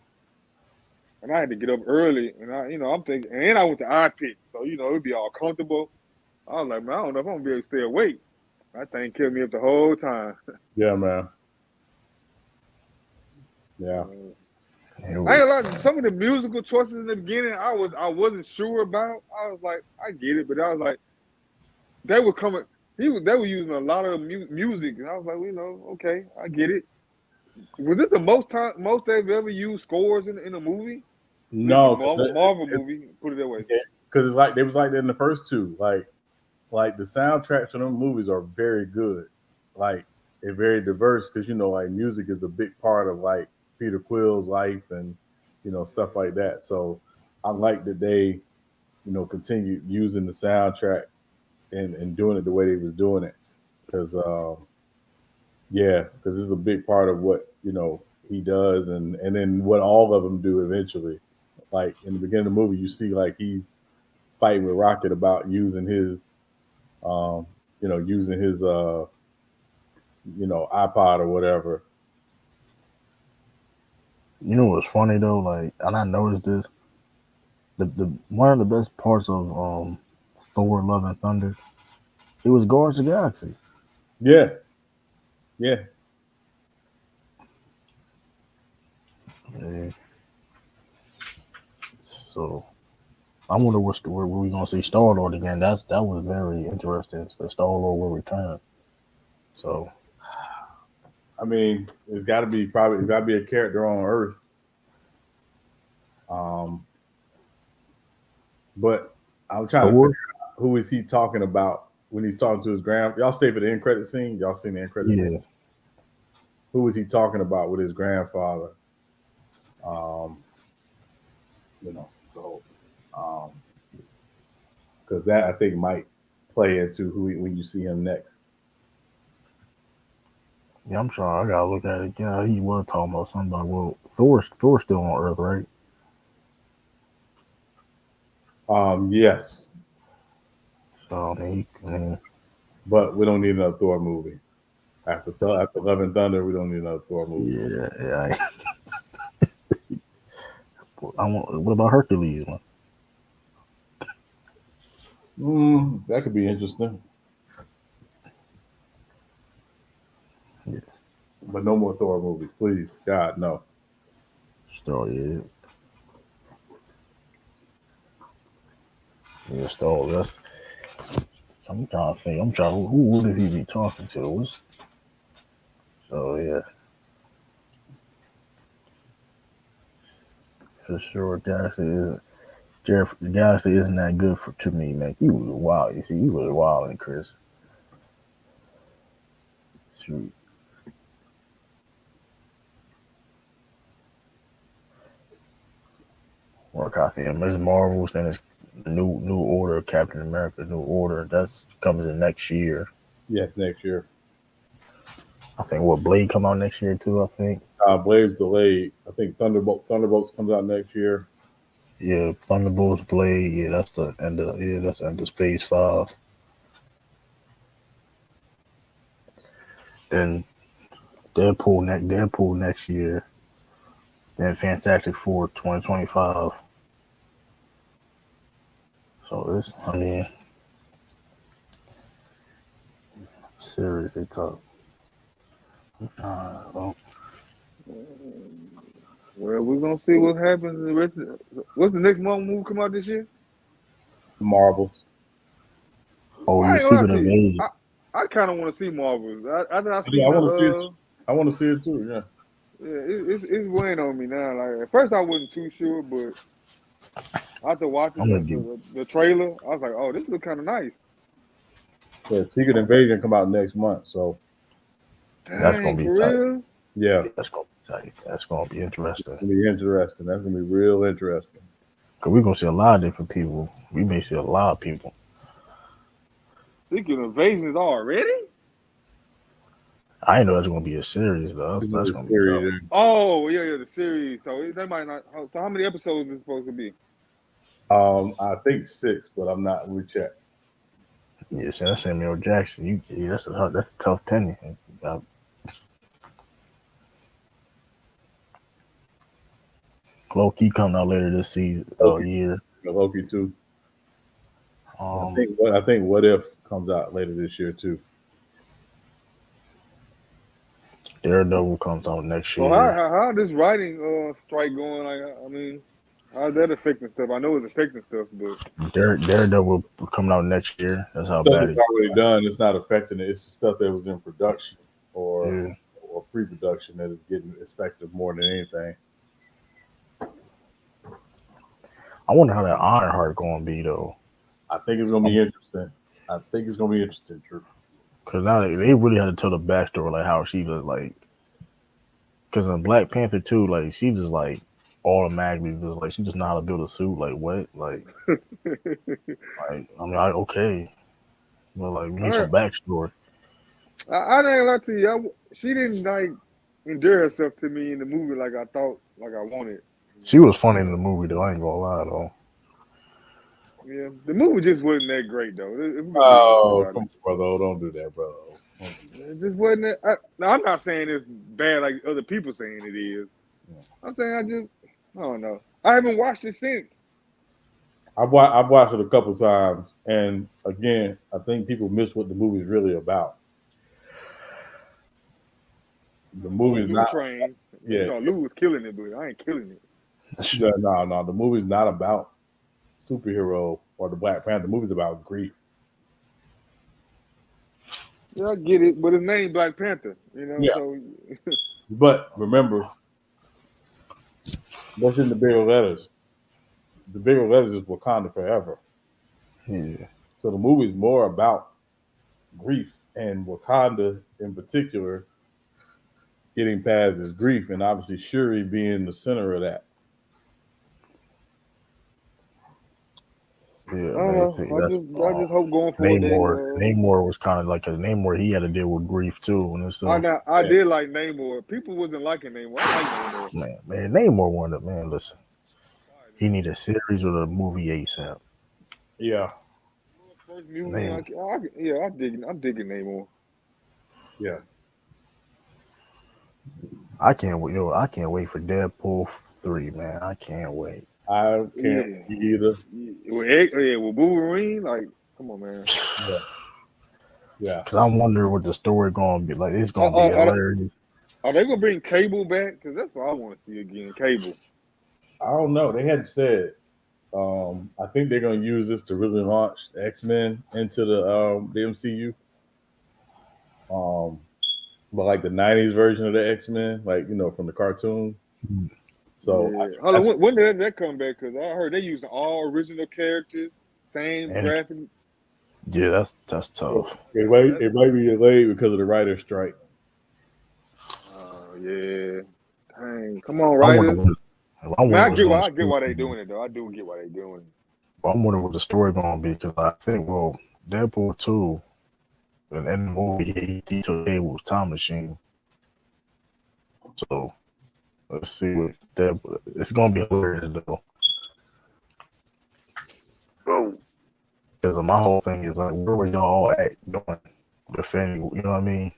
and I had to get up early. And I'm thinking, and I went to iPick, so it'd be all comfortable. I was like, man, I don't know if I'm gonna be able to stay awake. That thing kept me up the whole time. Yeah, man. Yeah. I ain't gonna lie. Some of the musical choices in the beginning, I wasn't sure about. I was like, I get it, but I was like, they were coming. They were using a lot of music, and I was like, okay, I get it. Was it the most they've ever used scores in a movie? At least a No, Marvel movie. Put it that way. because it's like they was like that in the first two. Like the soundtracks for them movies are very good. Like they're very diverse because like music is a big part of like Peter Quill's life and stuff like that. So I like that they continued using the soundtrack and doing it the way they was doing it because because it's a big part of what he does and then what all of them do eventually. Like in the beginning of the movie, you see like he's fighting with Rocket about using his um, using his iPod or whatever. you know what's funny though? Like, and I noticed this. The one of the best parts of Thor: Love and Thunder, it was Guardians of the Galaxy. Yeah, yeah. Yeah. So I wonder where we gonna see Star Lord again. That was very interesting. The Star Lord will return. So I mean, it's got to be a character on Earth. But I'm trying to figure Thor, out who is he talking about when he's talking to his grand. Y'all stay for the end credit scene. Y'all seen the end credit scene? yeah, Who is he talking about with his grandfather? Um, so because that I think might play into when you see him next. yeah. I'm sorry, I gotta look at it again. He was talking about somebody. Well, Thor's still on Earth, right? Yes, So I mean, but we don't need another Thor movie after Love and Thunder. We don't need another Thor movie. yeah. I want. What about Hercules? That could be interesting, Yeah, but no more Thor movies, please. God, no. Star. Yeah, yeah. Star. That's. I'm trying to think. I'm trying. Who would he be talking to? So yeah, for sure. Galaxy isn't that good to me, man. He was wild. You see, he was wild and Chris. Shoot. Work out there. Ms. Marvel's then it's New Order, Captain America, New Order. That's comes in next year. Yes, next year. I think what Blade come out next year too. I think. Blade's delayed. I think Thunderbolts comes out next year. Yeah, Thunderbolts, Blade. Yeah, that's the end of Phase 5. Then Deadpool next year. Then Fantastic Four 2025. So I mean, series they talk. Well, Well, we're gonna see what happens. The rest what's the next Marvel movie come out this year? Marvels. oh, I yeah, ain't gonna lie Secret to you. Invasion. I kind of want to see Marvels. After I Yeah, seen I want to see it. I want to see it too. Yeah. it's weighing on me now. Like at first I wasn't too sure, but after watching I'm gonna give. the trailer, I was like, oh, this look kind of nice. Yeah, Secret Invasion come out next month. So That's gonna Dang, be for tight. real? yeah, That's gonna be tight. That's gonna be interesting. it's gonna be interesting. That's gonna be real interesting. Cause we're gonna see a lot of different people. We may see a lot of people. Secret Invasions already? I didn't know that's gonna be a series though. It's That's a gonna be tough. series. Oh yeah, the series. So they might not. So how many episodes is it supposed to be? I think 6, but I'm not. We check. Yeah, so that's Samuel Jackson. That's a tough penny. Uh, Low-key coming out later this season, Loki, year. Loki 2. Um, I think What If comes out later this year too. Daredevil comes out next So year. how this writing strike going? Like, I mean, how's that affecting stuff? I know it's affecting stuff, but Daredevil coming out next year. That's how Stuff bad that's it. already done. It's not affecting it. It's the stuff that was in production or Yeah. pre-production that is getting effective more than anything. I wonder how that Ironheart gonna be though, I think it's gonna be interesting. I think it's gonna be interesting, Drew. because now they really had to tell the backstory like how she was like, because in Black Panther 2, like she just like automatically just like she just know how to build a suit. Like what? Like I mean, okay, but like we need I some backstory. I ain't lie to you. She didn't like endear herself to me in the movie like I thought, like I wanted. She was funny in the movie though. I ain't gonna lie though. Yeah, the movie just wasn't that great though. If we're gonna be honest Oh, about come it, on, brother! Don't do that, brother. Don't do it just wasn't that. Now, I'm not saying it's bad like other people saying it is. that. I'm saying I don't know. I haven't watched it since. I've watched it a couple times, and again, I think people miss what the movie's really about. The On the movie's Lou not. train, Yeah, Lou was killing it, but I ain't killing it. yeah, no. The movie's not about superhero or the Black Panther. The movie's about grief. Yeah, I get it, but his name Black Panther, Yeah, So but remember, what's in the bigger letters? The bigger letters is Wakanda forever. Yeah, So the movie's more about grief and Wakanda in particular getting past his grief, and obviously Shuri being the center of that. yeah, I don't man. know. That's I just hope going forward Namor. they Namor was kind of like a Namor. He had to deal with grief too and stuff. I Yeah. did like Namor. People wasn't liking Namor. I like Namor. Man, Namor wanted man. Listen, he need a series or a movie ASAP. Yeah, First mutant, Name, I'm digging Namor. yeah. I can't wait. Yo, I can't wait for Deadpool 3, man. I can't wait. I can't Yeah. either. With Wolverine, like, come on, man. Yeah, yeah. Cause I wonder what the story gonna be like. It's Are, gonna be are, are hilarious. are they gonna bring Cable back? Because that's what I want to see again. Cable. I don't know. They had said. I think they're going to use this to really launch X-Men into the MCU. Um, but like the '90s version of the X-Men, like from the cartoon. So Yeah. Hold on. When did that come back? Because I heard they using all original characters, same And graphic. yeah, that's tough. it might be delayed because of the writer's strike. Oh yeah. Dang. Come on, I wonder writers. what I I mean, wonder what's gonna I get story why they be. doing it though. I do get why they doing it. I wonder what the story gonna be because I think Deadpool 2 and in the movie he took Cable's time machine. So let's see what Deadpool. It's gonna be hilarious though. Oh. Because my whole thing is like, where were y'all at doing defending? You know what I mean?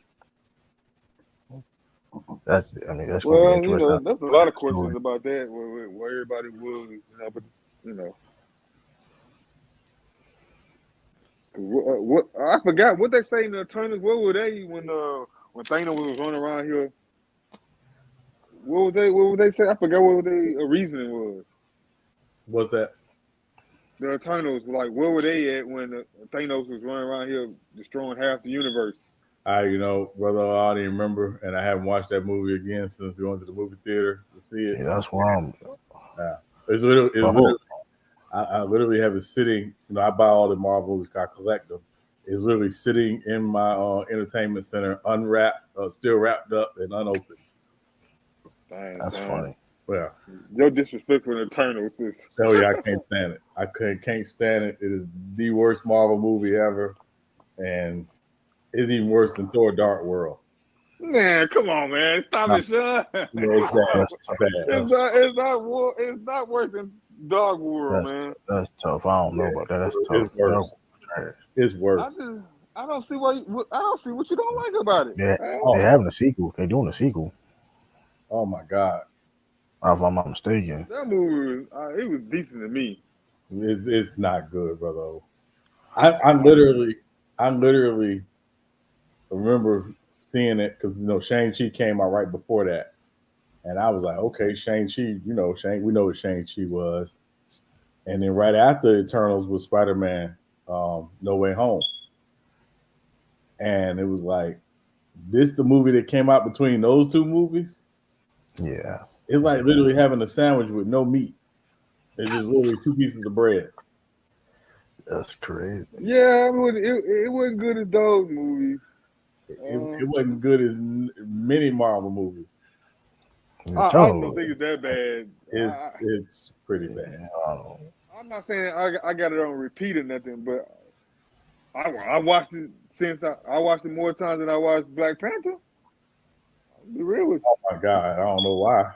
That's gonna be Well, interesting. that's a lot of Story. questions about that. Where everybody was, but you know, what I forgot what they say in the Eternals. What were they when Thanos was running around here? What would they say? I forgot what they reasoning was. What's that? The Eternals, like, where were they at when Thanos was running around here destroying half the universe? Brother, I don't even remember, and I haven't watched that movie again since we went to the movie theater to see it. Yeah, that's why I'm. Yeah, it's literally, But hope. I literally have it sitting. I buy all the Marvel movies. I collect them. It's literally sitting in my entertainment center, unwrapped, still wrapped up and unopened. Dang, That's son. funny. Yeah. Your disrespect for the Eternals is. Oh yeah, I can't stand it. I can't stand it. It is the worst Marvel movie ever, and it's even worse than Thor: Dark World. Man, come on, man. Stop No, it, son. it's bad. That's It's bad. It's not worse than Dog World, That's man. that's tough. I don't know Yeah, about that. That's tough. it's worse. Trash. It's worse. I don't see I don't see what you don't like about it. They Oh, they having a sequel. They doing a sequel. oh my God. If I'm not mistaken. That movie, it was decent to me. It's not good, brother. I, I literally remember seeing it because Shang-Chi came out right before that. And I was like, okay, Shang-Chi, we know what Shang-Chi was. And then right after Eternals was Spider-Man, No Way Home. And it was like, this the movie that came out between those two movies. Yeah. It's like literally having a sandwich with no meat. It's just literally two pieces of bread. That's crazy. yeah, it wasn't good as those movies. It wasn't good as many Marvel movies. I don't think it's that bad. It's pretty bad. Yeah, I don't know. I'm not saying I got it on repeat or nothing, but I watched it since I watched it more times than I watched Black Panther. I'll be real with you. Oh my God, I don't know why.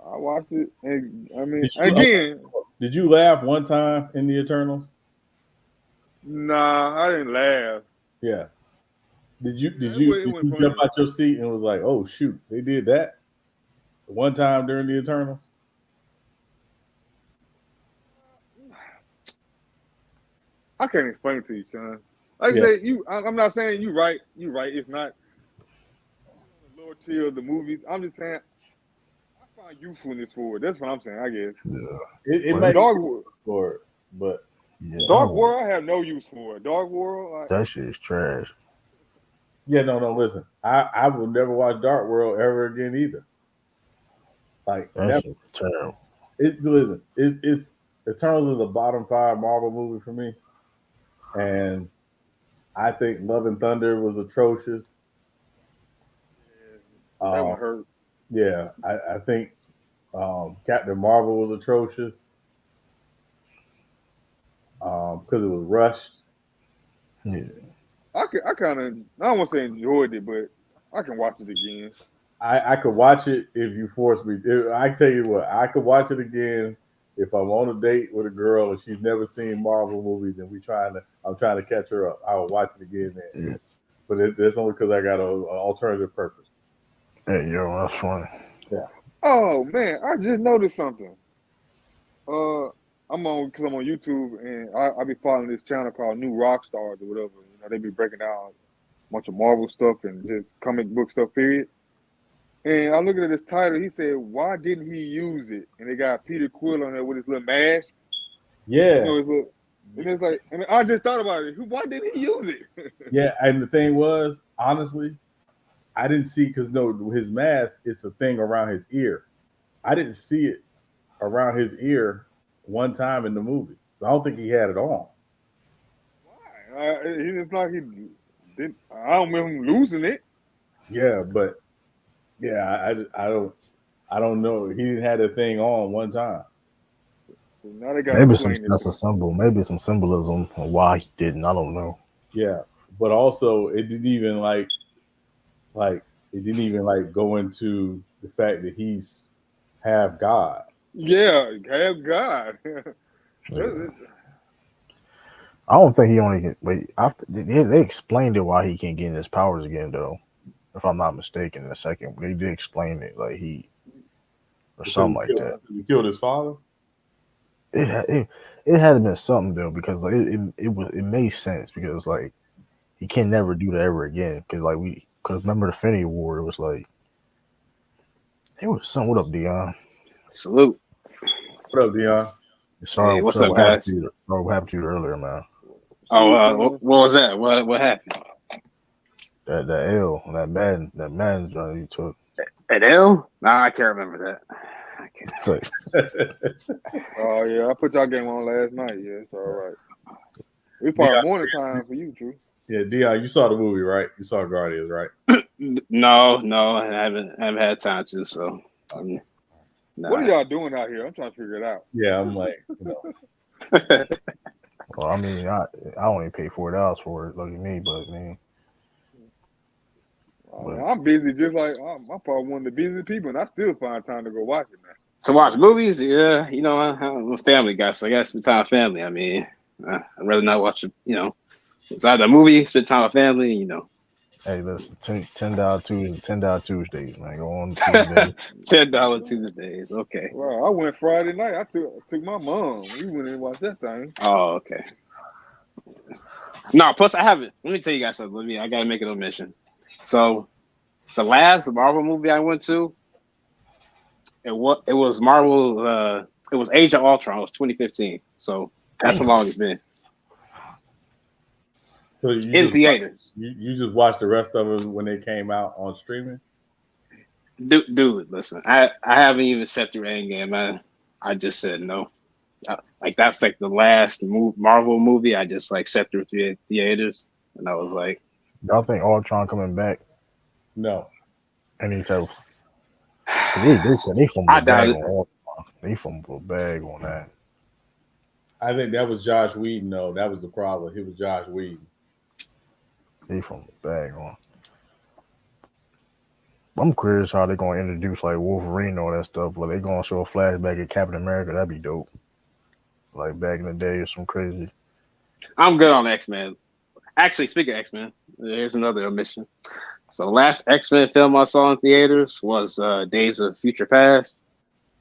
I watched it, and I mean, Did you, again, did you laugh one time in the Eternals? nah, I didn't laugh. Yeah. Did you did Yeah, you it did wasn't you jump funny. out your seat and was like, oh shoot, they did that one time during the Eternals? I can't explain it to you, Sean. Like I Yeah. say, I'm not saying you right. You right. It's not on the lower tier of the movies. I'm just saying I find usefulness for it. That's what I'm saying. I guess Yeah. It Well, might be Dog for it, but Yeah. Dark World, I have no use for it. Dark World, like, That shit is trash. yeah, no, listen. I will never watch Dark World ever again either. Like That never. shit is terrible. Listen, it's Eternals is a bottom five Marvel movie for me. And I think Love and Thunder was atrocious. that Um, one hurt. yeah, I think Captain Marvel was atrocious because it was rushed. Yeah. I kind of I don't want to say enjoyed it, but I can watch it again. I could watch it if you force me. I tell you what, I could watch it again if I'm on a date with a girl and she's never seen Marvel movies and I'm trying to catch her up. I will watch it again then. Yeah. But it's only because I got an alternative purpose. Hey, yo, that's funny. Yeah. Oh man, I just noticed something. Uh, I'm on YouTube and I be following this channel called New Rock Stars or whatever. They be breaking down a bunch of Marvel stuff and just comic book stuff. Period. And I look at this title. He said, "Why didn't he use it?" And they got Peter Quill on there with his little mask. Yeah. His little, and it's like, and I just thought about it. Why didn't he use it? Yeah. And the thing was, honestly, I didn't see because no, his mask is a thing around his ear. I didn't see it around his ear one time in the movie, so I don't think he had it on. Why? It's like he did. I don't remember him losing it. Yeah, but yeah, I don't know. He didn't have the thing on one time. So now they got to Maybe some explain this that's to a me. symbol. Maybe some symbolism on why he didn't. I don't know. Yeah, but also it didn't even like it didn't even like go into the fact that he's half God. Yeah, have God. Yeah. I don't think he only can. Wait, after they explained it why he can't get his powers again, though. If I'm not mistaken, in a second they did explain it, like he or Because something like that. he killed his father. It had it had to been something though, because like it made sense because like he can never do that ever again because because remember the Infinity War, it was like it was something. What up, Dion? Salute. What up, Dion? Hey, what's Sorry, up, guys? what happened to you earlier, man? Oh, Salute, what man. was that? What happened? That L, that man's you took. At L? Nah, I can't remember that. I can't. Like, Oh yeah, I put y'all game on last night. Yeah, it's all right. We Dion, probably morning time for you, True. yeah, Dion, you saw the movie, right? You saw Guardians, right? No, I haven't had time to. So, What are nah. y'all doing out here? I'm trying to figure it out. Yeah, I'm like, well, I mean, I only pay $4 for it. Look at me, but man, I'm busy, just like I'm probably one of the busiest people, and I still find time to go watch it now. To watch movies, yeah, you know, I'm a family guy, so I gotta spend time with family. I mean, I'd rather not watch, it's either a movie, spend time with family, you know. Hey, listen, $10 Tuesdays, man. Go on Tuesday. $10 Tuesdays, okay. Wow, I went Friday night. I took my mom. We went and watched that thing. Oh, okay. No, plus I haven't. Let me tell you guys something. I gotta make an omission. So the last Marvel movie I went to, it was Marvel. It was Age of Ultron. It was 2015. So that's how Damn. long it's been So in theaters. you just watched the rest of them when they came out on streaming. Dude, listen, I haven't even sat through Endgame, man. I just said no. Like that's like the last Marvel movie I just like sat through theaters, and I was like, Y'all think Ultron coming back No, anytime? They said they fumbled I a doubt bag it. on Ultron. They fumbled a bag on that. I think that was Josh Whedon. No, that was the problem. He was Josh Whedon. They fumbled a bag on. I'm curious how they're gonna introduce like Wolverine and all that stuff. But they gonna show a flashback of Captain America. That'd be dope. Like back in the day or some crazy. I'm good on X-Men. Actually, speaking of X-Men, here's another omission. So last X-Men film I saw in theaters was Days of Future Past.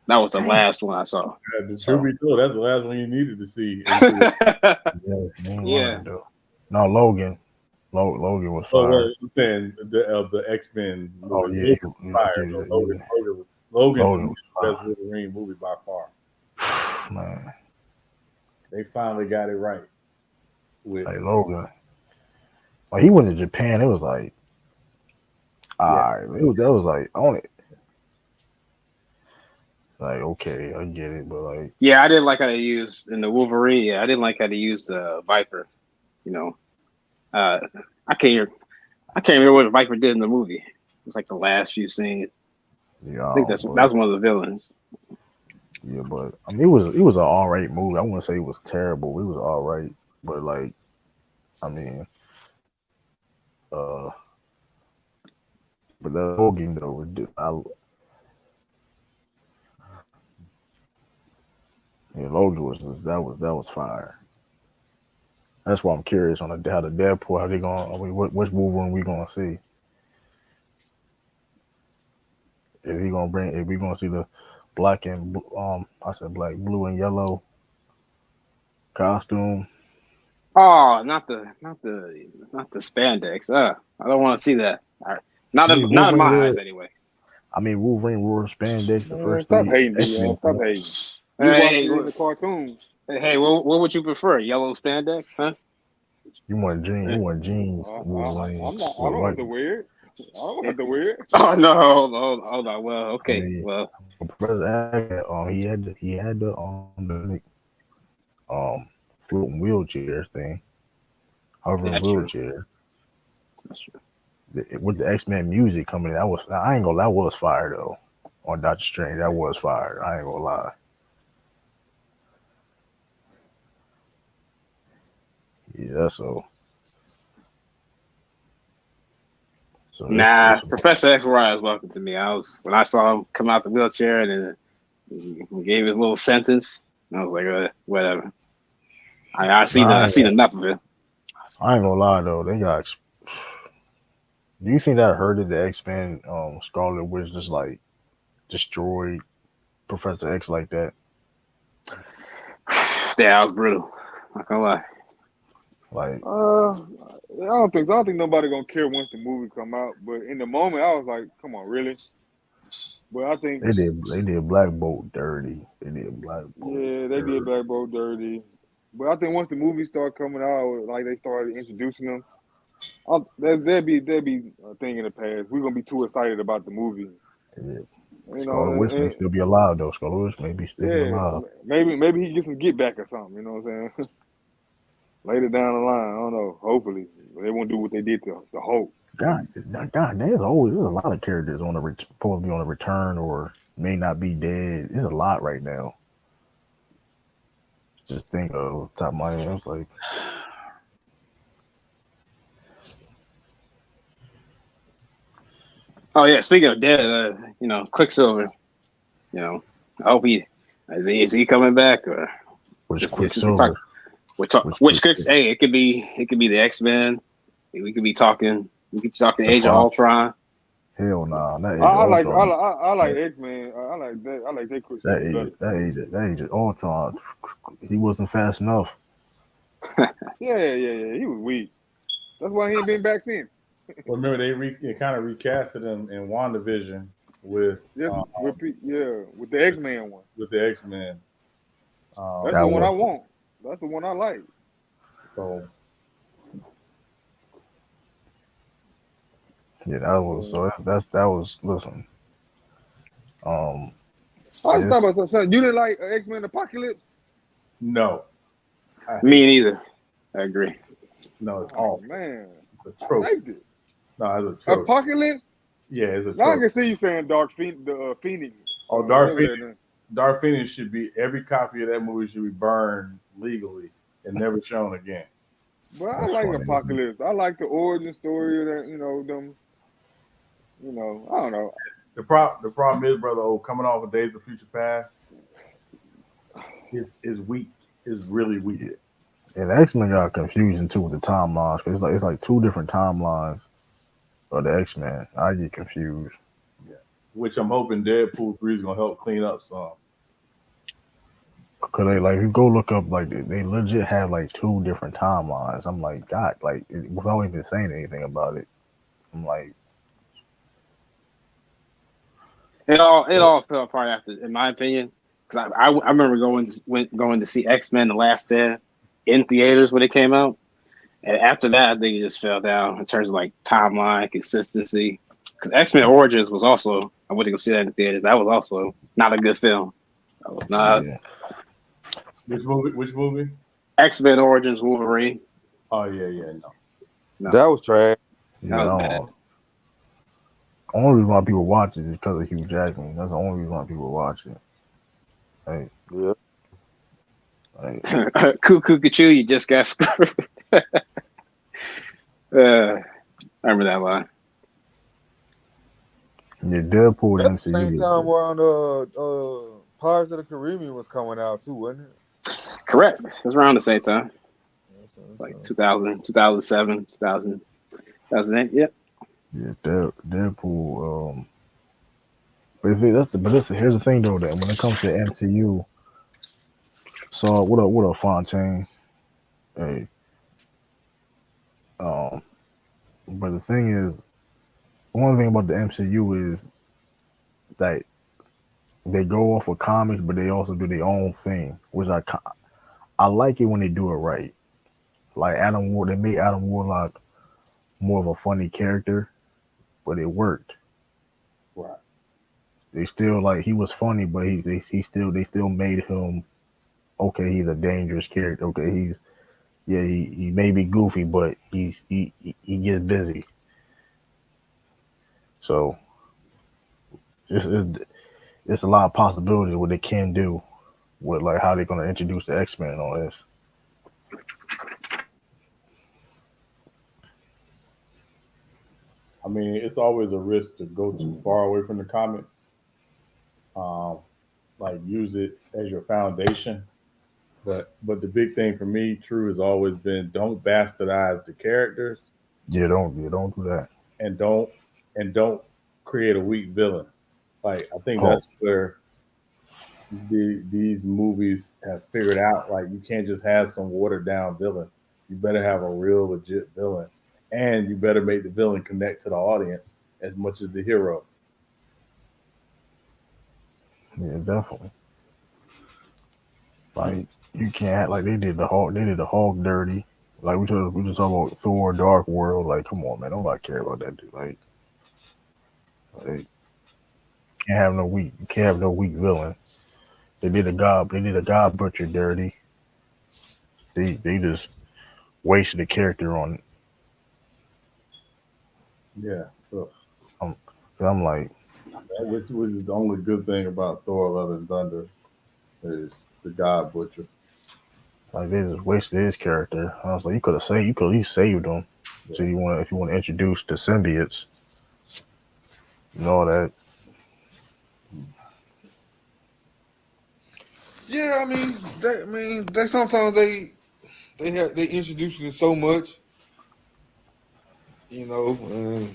That was the last one I saw. Truth be told, that's the last one you needed to see. Yeah, they ain't Yeah. lying, though. No, Logan. Logan was Oh, fire. well, I'm saying the X-Men movie. Oh yeah, Logan was fire. So Logan to me Logan is the best Wolverine movie by far. Man, They finally got it right. With like Logan. Like he went to Japan. It was like, alright. That was like on it. Like okay, I get it, but like Yeah, I didn't like how they used in the Wolverine. Yeah, I didn't like how they used Viper. You know, I can't remember what Viper did in the movie. It's like the last few scenes. yeah, I think that's one of the villains. yeah, but I mean it was an alright movie. I wouldn't say it was terrible. It was alright, but like I mean, uh, but the Logan though, Logan was fire. That's why I'm curious on how the Deadpool, how they going. I mean, which Wolverine we gonna see? If we gonna see the black and I said black, blue and yellow costume. Oh, not the spandex. I don't want to see that. All right. Not in my eyes anyway. Wolverine wore spandex the Man, first stop 3 hating, X-Men Dion. Stop films. hating. We watched Hey, it in the cartoon. hey, what would you prefer? Yellow spandex, huh? You want jeans, Wolverine I'm not. I with don't have white. to wear it. I don't have to wear it. Oh no, hold on. Well, I okay. mean, Well, Professor he had the floating wheelchair thing, hovering that's true. wheelchair. That's true. With the X-Men music coming in, I ain't gonna that was fire though. On Doctor Strange, that was fire. I ain't gonna lie. Yeah, so Nah, it's Professor X was welcome to me. When I saw him come out the wheelchair and then he gave his little sentence. I was like, whatever. I seen enough of it. I ain't gonna lie though. They got. Do you think that hurted the X-Men? Scarlet Witch just like destroyed Professor X like that. Yeah, that was brutal. Not gonna lie. Like, I don't think so. I don't think nobody gonna care once the movie come out. But in the moment, I was like, "Come on, really?" But I think they did Black Bolt dirty. They did Black Bolt. yeah, they did Black Bolt dirty. But I think once the movies start coming out, like they started introducing them, there'd be a thing in the past. We're gonna be too excited about the movie. Yeah. You Scarlet know, Witch may still be alive though. Scarlet Witch may be still be yeah, alive. maybe he get some get back or something. You know what I'm saying? Later down the line, I don't know. Hopefully, they won't do what they did to the Hulk. God, there's a lot of characters on supposed to be on a return or may not be dead. There's a lot right now. Just think of top of my head. I was like, oh yeah, speaking of dead, Quicksilver. I hope is he coming back or Which just Quicksilver? which Chris? Hey, it could be the X-Men. We could be talking. We could talk the The Age of Five? Ultron. Hell nah, that Age I of like Ultron. I like X-Men. I like that. I like that Quicksilver better. That Age of Ultron. He wasn't fast enough. Yeah. He was weak. That's why he ain't been back since. Well, remember they kind of recasted him in WandaVision with Yes, with the X-Men one. with the X-Men. That's That the one I was want. That's the one I like. So yeah. That was so that was listen. I was This talking about something. You didn't like X-Men Apocalypse? no, I hate Me it. neither. I agree. No, it's Oh awful. man, It's a I trope. liked it. No, it's a trope. Apocalypse. Yeah, it's a Now I trope. can see you saying Dark Phoenix, the Phoenix. Oh, Whatever that name. Dark Phoenix should be every copy of that movie should be burned legally and never shown again. But I that's like funny. Apocalypse. I like the origin story of that. Them. I don't know. The problem is, brother, coming off of Days of Future Past is weak. Is really weak. Yeah. And X-Men got confusing too with the timelines. It's like two different timelines of the X-Men. I get confused. Yeah. Which I'm hoping Deadpool 3 is gonna help clean up some. Cause they like you go look up like they legit have like two different timelines. I'm like, God, like without even saying anything about it. I'm like, It all fell apart after, in my opinion, because I remember going to see X-Men: The Last Stand in theaters when it came out, and after that, I think it just fell down in terms of like timeline consistency. Because X-Men Origins was also, I went to go see that in the theaters. That was also not a good film. That was not. yeah. Which movie? X-Men Origins Wolverine. Oh yeah, no. That was trash. Yeah, That was bad. only reason why people watch it is because of Hugh Jackman. That's the only reason why people watch it. Like, Yeah. Cuckoo Kachu, you just got screwed. I remember that line. yeah, Deadpool and At the MCU. same time, around Pirates of the Caribbean was coming out too, wasn't it? Correct. It was around the same time. Like 2000, 2007, 2008. Yep. Yeah, Deadpool. But here's the thing though, that when it comes to MCU, so what up, Fontaine? Hey, but the thing is, one thing about the MCU is that they go off of comics, but they also do their own thing, which I like it when they do it right. Like they made Adam Warlock more of a funny character, but it worked. Right. They still like he was funny, but they still made him okay. He's a dangerous character. Okay, he may be goofy, but he gets busy. So it's a lot of possibilities what they can do with like how they're gonna introduce the X-Men and all this. I mean, it's always a risk to go too far away from the comics. Like use it as your foundation. But the big thing for me, True, has always been don't bastardize the characters Don't do that. and don't create a weak villain. Like I think Oh, that's where these movies have figured out. Like you can't just have some watered down villain. You better have a real legit villain, and you better make the villain connect to the audience as much as the hero. yeah, definitely. Like you can't like they did the Hulk dirty. Like we just talking about Thor Dark World. Like come on, man, nobody care about that dude. Like you can't have no weak villain. They did a God Butcher dirty. They just wasted the character on. Yeah. So Um, I'm like, which is the only good thing about Thor: Love and Thunder is the God Butcher. they just wasted his character. I was like, you could at least saved him. So Yeah. if you want to introduce the symbiotes and all that. Yeah, I mean, they sometimes they introduce you to so much, and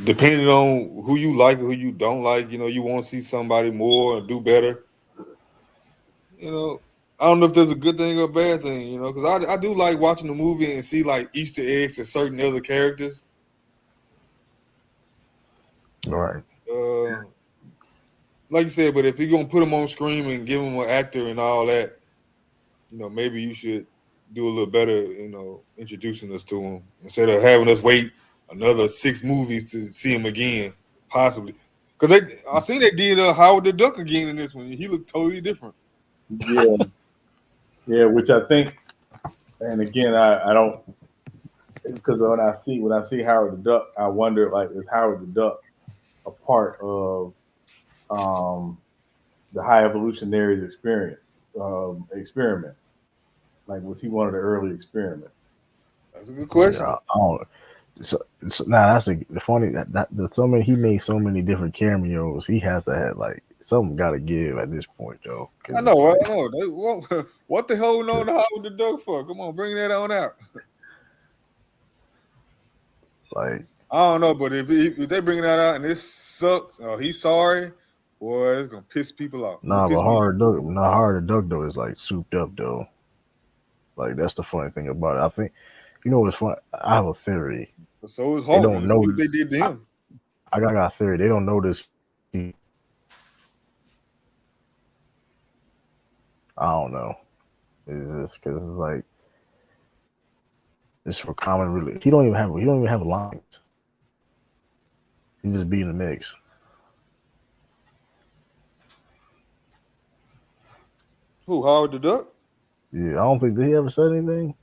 depending on who you like and who you don't like, you want to see somebody more and do better. I don't know if there's a good thing or a bad thing, because I do like watching the movie and see like Easter eggs to certain other characters. Right. Like you said, but if you're gonna put them on screen and give them an actor and all that, maybe you should do a little better, introducing us to them instead of having us wait another 6 movies to see him again, possibly. Because I seen they did Howard the Duck again in this one. He looked totally different. Yeah, yeah. Which I think, and again, I don't, because when I see Howard the Duck, I wonder, like, is Howard the Duck a part of um, the High Evolutionaries experiments? Like, was he one of the early experiments? That's a good question. Yeah, I don't. So now that's the funny that the so many he made so many different cameos. He has to have like something got to give at this point, though. I know. What the hell we know Howard the Duck for? Come on, bring that on out. Like I don't know, but if they bring that out and this sucks, he's sorry, boy, it's gonna piss people off. nah, Piss but me off. Hard Duck though is like souped up though. Like that's the funny thing about it. I think what's funny. I have a theory. So is They Hulk. don't Let's see what notice. they did to him. I got a theory. They don't notice. I don't know. It's just because it's like it's for common. Really, he don't even have lines. He just be in the mix. Who, Howard the Duck? Yeah, I don't think did he ever said anything.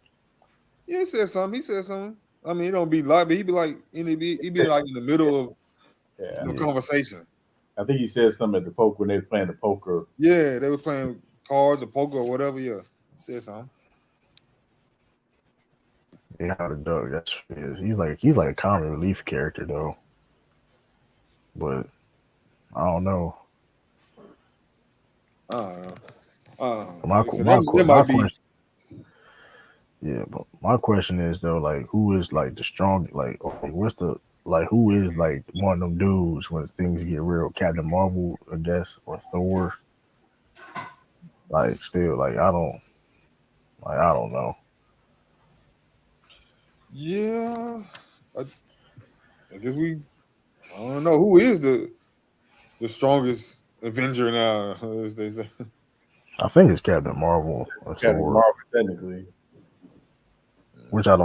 Yeah, he said something. I mean, he don't be like, but he be like, he be like in the middle of Yeah, conversation. I think he said something at the poker when they was playing the poker. Yeah, they was playing cards or poker or whatever. Yeah, he said something. Yeah, how the Duck. He's like a comic relief character though. But I don't know. My My might be. question. Yeah, but my question is though, like, who is like the strong? Like, what's the like? Who is like one of them dudes when things get real? Captain Marvel, I guess, or Thor. Like, still, I don't know. Yeah, I guess I don't know who is the strongest Avenger now, as they say. I think it's Captain Marvel or Captain Thor, Marvel, technically. which I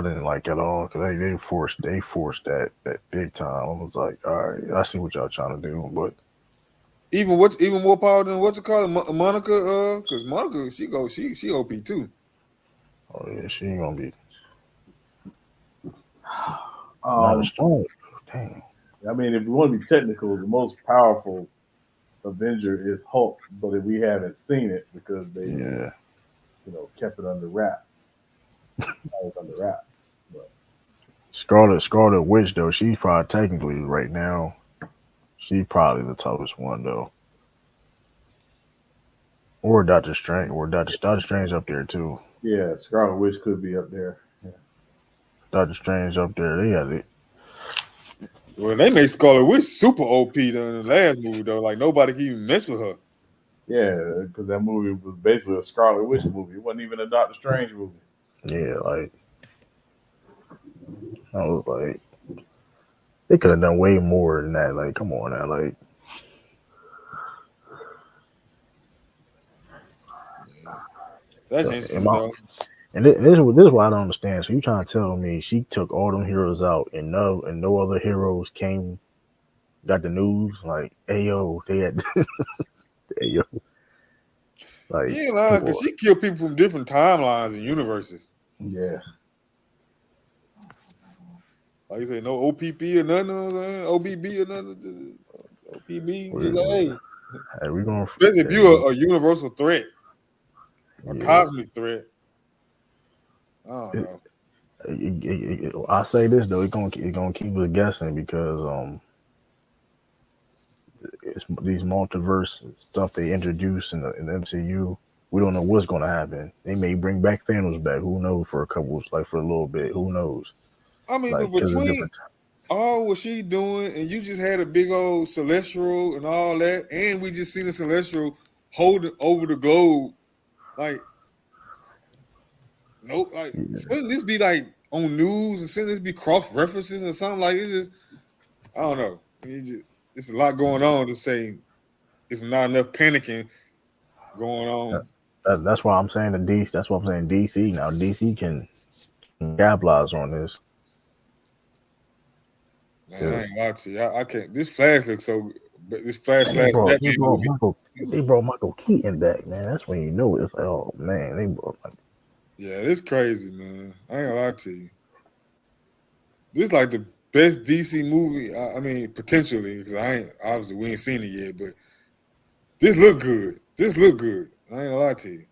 didn't like at all because they forced that big time. I was like, all right, I see what y'all trying to do, but Even more power than what's it called, Monica? Because Monica, she OP too. oh yeah, she ain't gonna be not as Um, strong. Damn. I mean, if we want to be technical, the most powerful Avenger is Hulk, but if we haven't seen it because they, Yeah, kept it under wraps. Always under wraps. But Scarlet Witch though, she's probably technically right now. She's probably the toughest one though. Or Doctor Strange, or Doctor Strange up there too. yeah, Scarlet Witch could be up there. Yeah. Doctor Strange up there. They got it. Well, they made Scarlet Witch super OP in the last movie though. Like nobody can even mess with her. Yeah, because that movie was basically a Scarlet Witch movie. It wasn't even a Doctor Strange movie. Yeah, like I was like, they could have done way more than that. Like, come on now, like That's so, interesting though. and this is what I don't understand. So you trying to tell me she took all them heroes out and no other heroes came got the news like, hey yo, they had hey yo, like Yeah, like, because she killed people from different timelines and universes. Yeah. Like you say, no OPP or nothing, OBB or nothing. OPB. Hey, we going Especially if you're a universal threat, a cosmic threat. I don't know. I say this though, it's gonna keep us guessing because it's these multiverse stuff they introduce in the MCU. We don't know what's going to happen. They may bring back Thanos back. Who knows? For a couple, like for a little bit. Who knows? I mean, but Like because of between different. all what she doing, and you just had a big old celestial and all that, and we just seen a celestial holding over the globe. Like, nope. Like, Yeah, shouldn't this be like on news, and shouldn't this be cross references or something? Like, it's just, I don't know. It's a lot going on to say it's not enough panicking going that, on. that's why I'm saying the DC. That's why I'm saying DC now. DC can capitalize on this. Man, I 'Cause ain't lie to you. I can't. This Flash looks so good. But this Flash they slash brought they Batman brought movie. Michael they brought Michael Keaton back, man. That's when you know it's like, oh man, they brought like, Yeah, it's crazy, man. I ain't gonna lie to you. This is like the best DC movie. I mean, potentially, because I ain't obviously we ain't seen it yet, but this look good. This look good. I ain't gonna lie to you.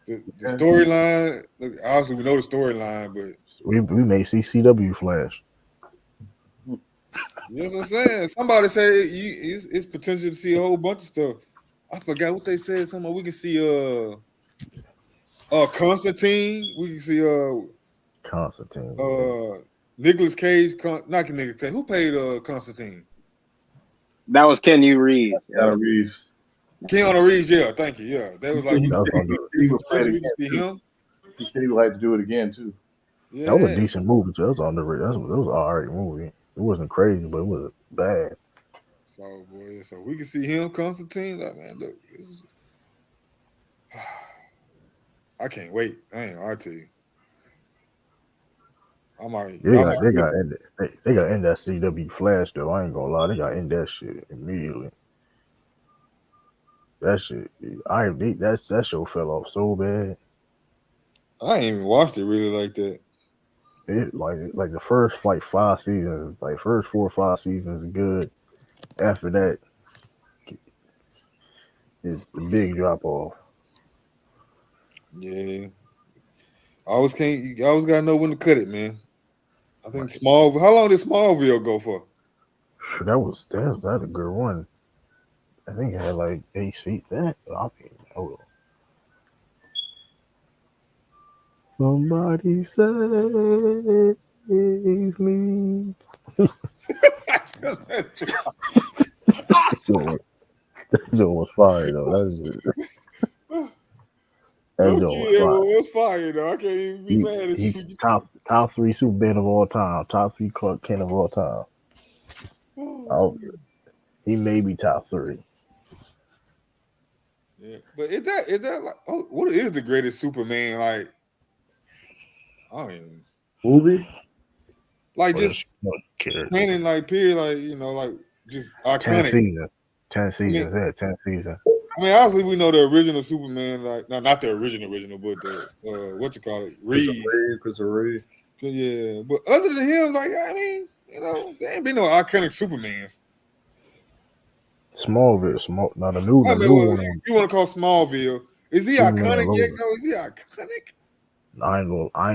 The storyline, look, obviously we know the storyline, but we may see CW Flash. you know what I'm saying? Somebody said it's potential to see a whole bunch of stuff. I forgot what they said. Something we can see Constantine. We can see Constantine. Nicolas Cage. Not Nicolas Cage. Who played Constantine? That was Kenny Reeves. Yeah. Reeves. Keanu Reeves. Yeah, thank you. Yeah, that was like He That was said on the he it's a would play it potential we again can see too. him. He said he would like to do it again too. that was a Yeah. decent movie. Too. That was on the that was an alright movie. It wasn't crazy, but it was bad. So boy, so we can see him, Constantine. Like, man, look, I can't wait. I ain't gonna lie to you. I might, They I got they might. got end they got end that CW Flash though. I ain't gonna lie, they got end that shit immediately. That shit, that show fell off so bad. I ain't even watched it really like that. It like the first like 5 seasons, like first 4 or 5 seasons is good. After that, it's the big drop off. Yeah, I always can't. You always gotta know when to cut it, man. I think Like Small. How long did Smallville go for? that a good one. I think it had like 8 seasons. That I mean, hold on. Somebody save me. That's true. That joint, that joint was fire though. That joint was Okay, fire. well, it's fire though. I can't even be mad at He you. top three Superman of all time. Top three Clark Kent of all time. Oh, he may be top three. Yeah, but is that like what is the greatest Superman? Like I don't even Movie? like Or just this character. canon like period like like just Ten iconic. seasons. Ten I mean, seasons. Yeah, 10 seasons. obviously we know the original Superman, like no, not the original, but the what you call it, Reed. Christopher Reeve. Yeah, but other than him, like I mean, there ain't been no iconic Supermans. Smallville. Small. Now I the mean, new well, one on you want to call Smallville? Is he Superman iconic yet? Logan. No, is he iconic? I ain't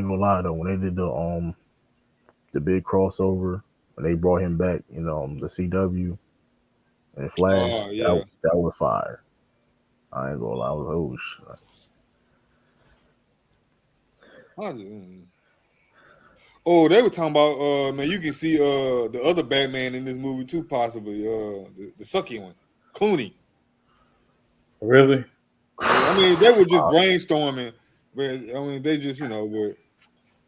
gonna lie though. When they did the big crossover when they brought him back, the CW and Flash, Oh yeah. that was fire. I ain't gonna lie. I was oh shit. Oh, they were talking about man, you can see the other Batman in this movie too, possibly the sucky one, Clooney. Really? Yeah, I mean they were just brainstorming, but I mean they just but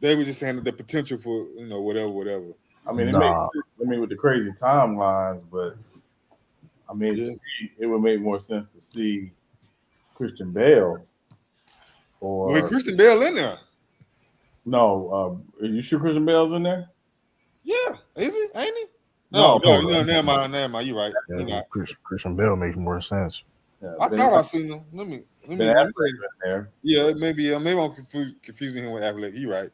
they were just saying that the potential for whatever. I mean, it makes Nah, sense. I mean, with the crazy timelines, but I mean, to Yeah. me, it would make more sense to see Christian Bale Well, or Christian Bale in there. no. Are you sure Christian Bale's in there? Yeah, is he? Ain't he? No, No, no, no, no. Never mind. You're right. You're yeah, not. Christian Bale makes more sense. yeah, I thought I seen him. Ben Affleck's in there. Yeah, maybe I'm confusing him with Affleck. You're right.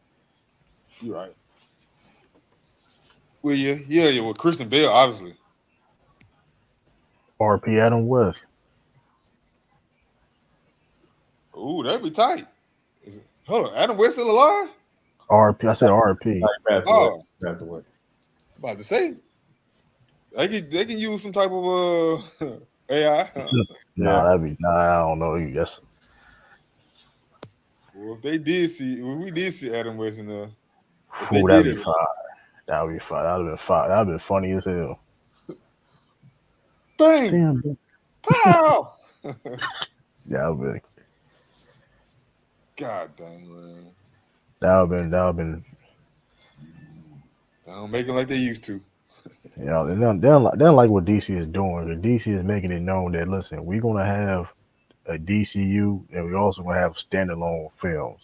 You're right. Well, yeah. Well, Christian Bale, obviously. RP Adam West. Ooh, that'd be tight. Hold on, Adam West still alive? RP. I said RP. Like passed away. Oh, Passed away. about to say. They can use some type of AI. Nah, Yeah. I don't know. Yes, Well, if they did see, well, we did see Adam West in there. If they fool, did that'd be it, fine. That'd be fine. That'd have been fine. That'd have been funny as hell. bang, Damn, bro. pow. That'd been God dang, man. that'd been. They don't make it like they used to. You know, they don't like what DC is doing. The DC is making it known that listen, we're gonna have a DCU and we also gonna have standalone films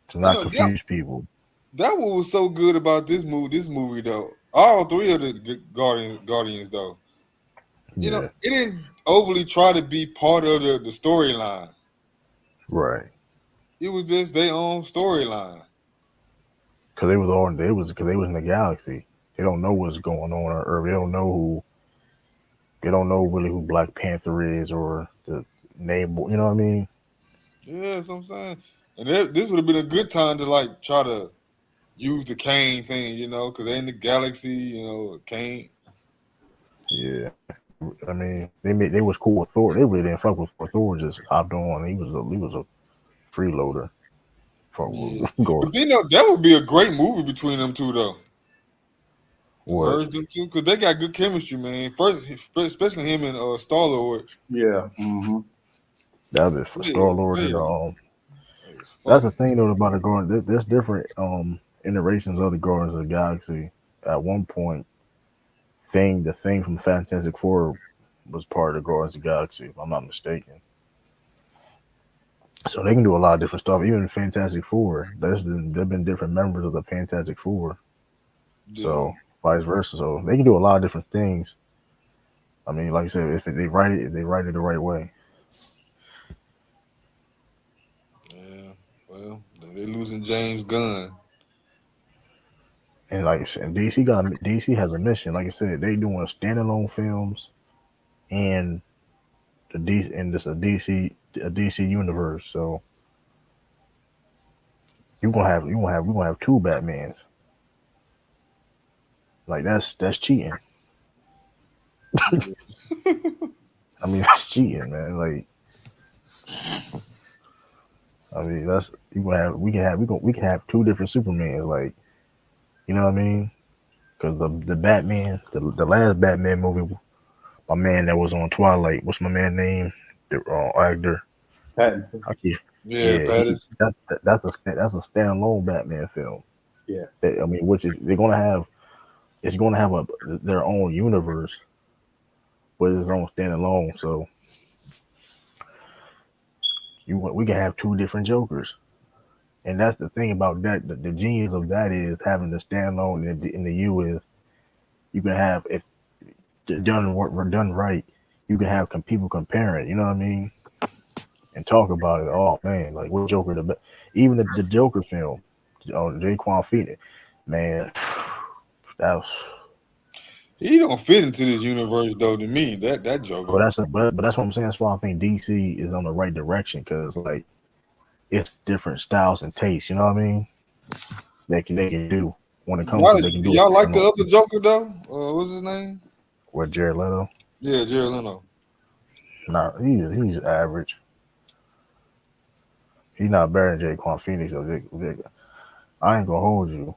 to You not know that confuse people. that what was so good about this movie. This movie though, all three of the Guardians though. Yeah, It didn't overly try to be part of the storyline. right. It was just their own storyline. Because because they was in the galaxy. They don't know what's going on Earth. They don't know really who Black Panther is or the name. You know what I mean? Yeah, that's what I'm saying. And this would have been a good time to like try to use the Kane thing, because they in the galaxy, Kane. Yeah. I mean, they was cool with Thor. They really didn't fuck with Thor. Thor just hopped on. He was a freeloader for Yeah. Gore. But that would be a great movie between them two though. To What? merge them two, because they got good chemistry, man. First, especially him and Star Lord. Yeah. Mm-hmm. That was for Star Yeah, Lord and man. It's That's the fucking. thing though about the Guardians. There's different iterations of the Guardians of the Galaxy. At one point, the thing from Fantastic Four was part of the Guardians of the Galaxy, if I'm not mistaken. So they can do a lot of different stuff. Even in Fantastic Four, there've been different members of the Fantastic Four. Yeah, So vice versa. So they can do a lot of different things. I mean, like I said, if they write it the right way. yeah. Well, they losing James Gunn. And like I said, DC has a mission. Like I said, they doing standalone films and this a DC universe. So we're gonna have two Batmans. Like that's cheating. Yeah. I mean that's cheating, man. Like I mean that's you gonna have we can have two different Supermans. Like you know what I mean? Because the Batman, the last Batman movie, my man that was on Twilight. What's my man name? The actor. Pattinson. I keep Yeah, yeah. Pattis. That's a standalone Batman film. Yeah. I mean, which is they're gonna have it's gonna have their own universe, but it's its own standalone. So we can have two different Jokers, and that's the thing about that. The genius of that is having the standalone in the U is you can have if done right, you can have people comparing. You know what I mean? And talk about it. Oh man, like what Joker the best? Even the Joker film, Jaquan Phoenix, man, that was. He don't fit into this universe though. To me, that Joker. But that's what I'm saying. That's why I think DC is on the right direction because like it's different styles and tastes. You know what I mean? They can do when it comes to they can Do do a y'all like the standalone other Joker though? What's his name? with Jared Leto. Yeah, Jared Leno. Nah, he's average. He's not better than Jaquan Phoenix. I ain't gonna hold you.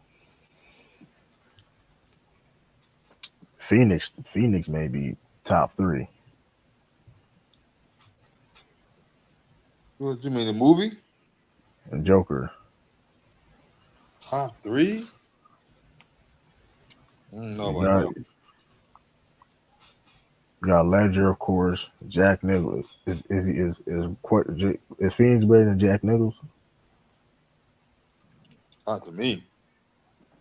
Phoenix may be top three. What you mean, the movie? And Joker, Top three? I don't know you about got that. you got Ledger, of course. Jack Nichols is Phoenix better than Jack Nichols? Not to me.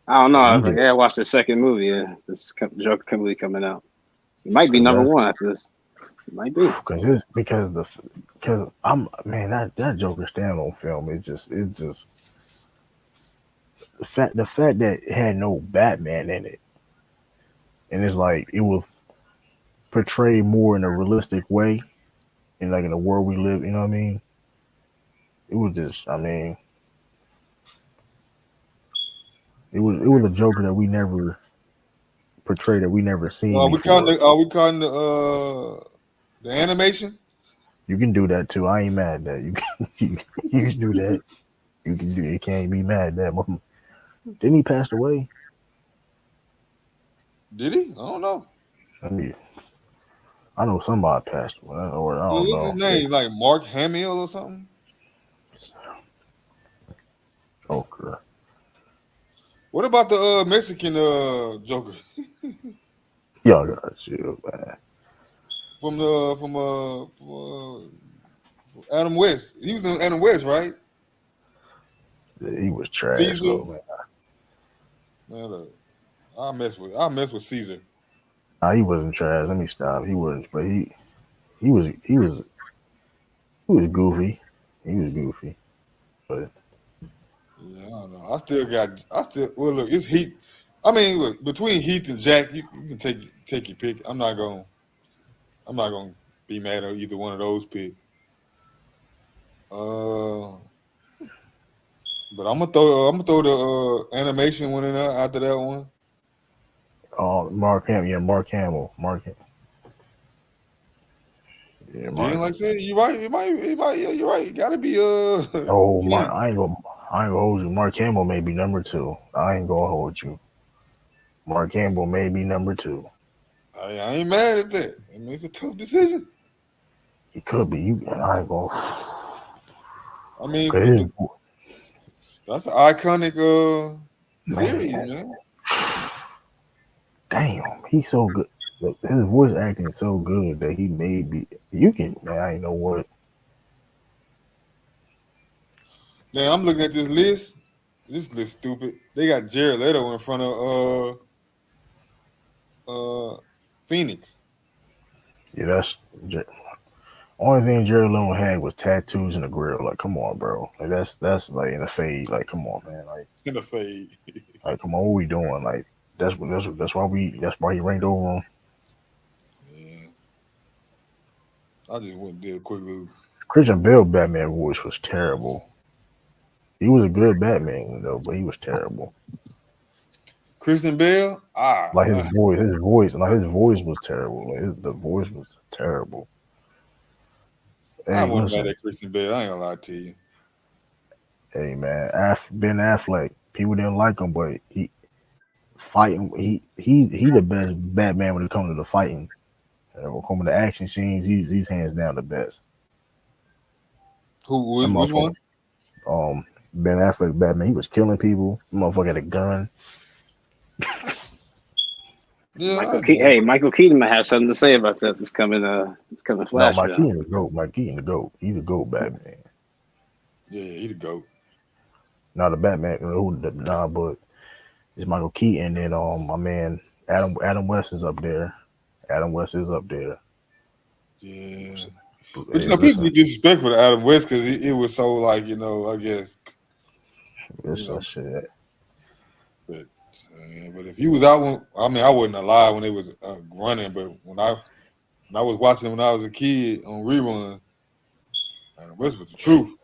I don't know. Cause I you was like, did. yeah, I watched the second movie. Yeah, this Joker movie coming out. It might be Cause number that's one after this. It might be. because I'm man that Joker standalone film it's just the fact that it had no Batman in it and it's like it was portrayed more in a realistic way in like in the world we live. You know what I mean? It was just I mean it was a Joker that we never portray that we never seen Are we before. counting the animation? You can do that too. I ain't mad at that. You can do that. You can do. You can't be mad at that. Didn't he pass away? Did he? I don't know. I mean, I know somebody passed away, or I don't What's his know. name? Like Mark Hamill or something? Okay. What about the Mexican Joker Y'all got chill, man. from Adam West? He was in Adam West, right? Yeah, he was trash Caesar. though, man. Man, look, I mess with Caesar. Nah, he wasn't trash. Let me stop. He wasn't, but he was goofy. He was goofy, but Yeah, I don't know. Well, look, it's Heath. I mean, look, between Heath and Jack, you can take your pick. I'm not gonna be mad at either one of those picks. But I'm gonna throw the animation one in there after that one. Mark Hamill, yeah, Mark Hamill, yeah, Then, Mark. like I said, you're right. Yeah, you're right. It gotta be Oh, Phoenix. I ain't gonna hold you. Mark Hamill may be number two. I ain't gonna hold you. Mark Hamill may be number two. I ain't mad at that. I mean, it's a tough decision. He could be. I ain't gonna. I mean, Cause his, that's an iconic series, man, man. damn, he's so good. Look, his voice acting is so good that he may be. You can, man. I ain't know what. Now I'm looking at this list. This list stupid. They got Jared Leto in front of Phoenix. Yeah, that's only thing Jerry Lynn had was tattoos and a grill. Like, come on, bro. Like that's like in the fade. Like, come on, man. In the fade. Come on, what we doing? Like, that's why he ranked over him. Yeah. I just went and did a quick little. Christian Bale Batman voice was terrible. He was a good Batman though, but he was terrible. Christian Bale? Like his voice was terrible. Like the voice was terrible. I Hey, wasn't mad listen, at Christian Bale. I ain't gonna lie to you. hey man, Ben Affleck. People didn't like him, but fighting. He the best Batman when it comes to the fighting. When it comes to the action scenes, he's hands down the best. That Which motherfucker. one? Ben Affleck Batman. He was killing people. The motherfucker had a gun. Yeah, Michael Keaton might have something to say about that. This coming No, Flash Mike film. Keaton the goat. Mike Keaton the goat. He's the goat Batman. Yeah, he the GOAT. Not the Batman. But it's Michael Keaton and my man Adam West is up there. Adam West is up there. Yeah. But Hey, people listen, get disrespectful to Adam West because it was so like, I guess, listen, shit. but but if he was out I wasn't alive when it was running, but when I was watching when I was a kid on reruns, Adam West was the truth.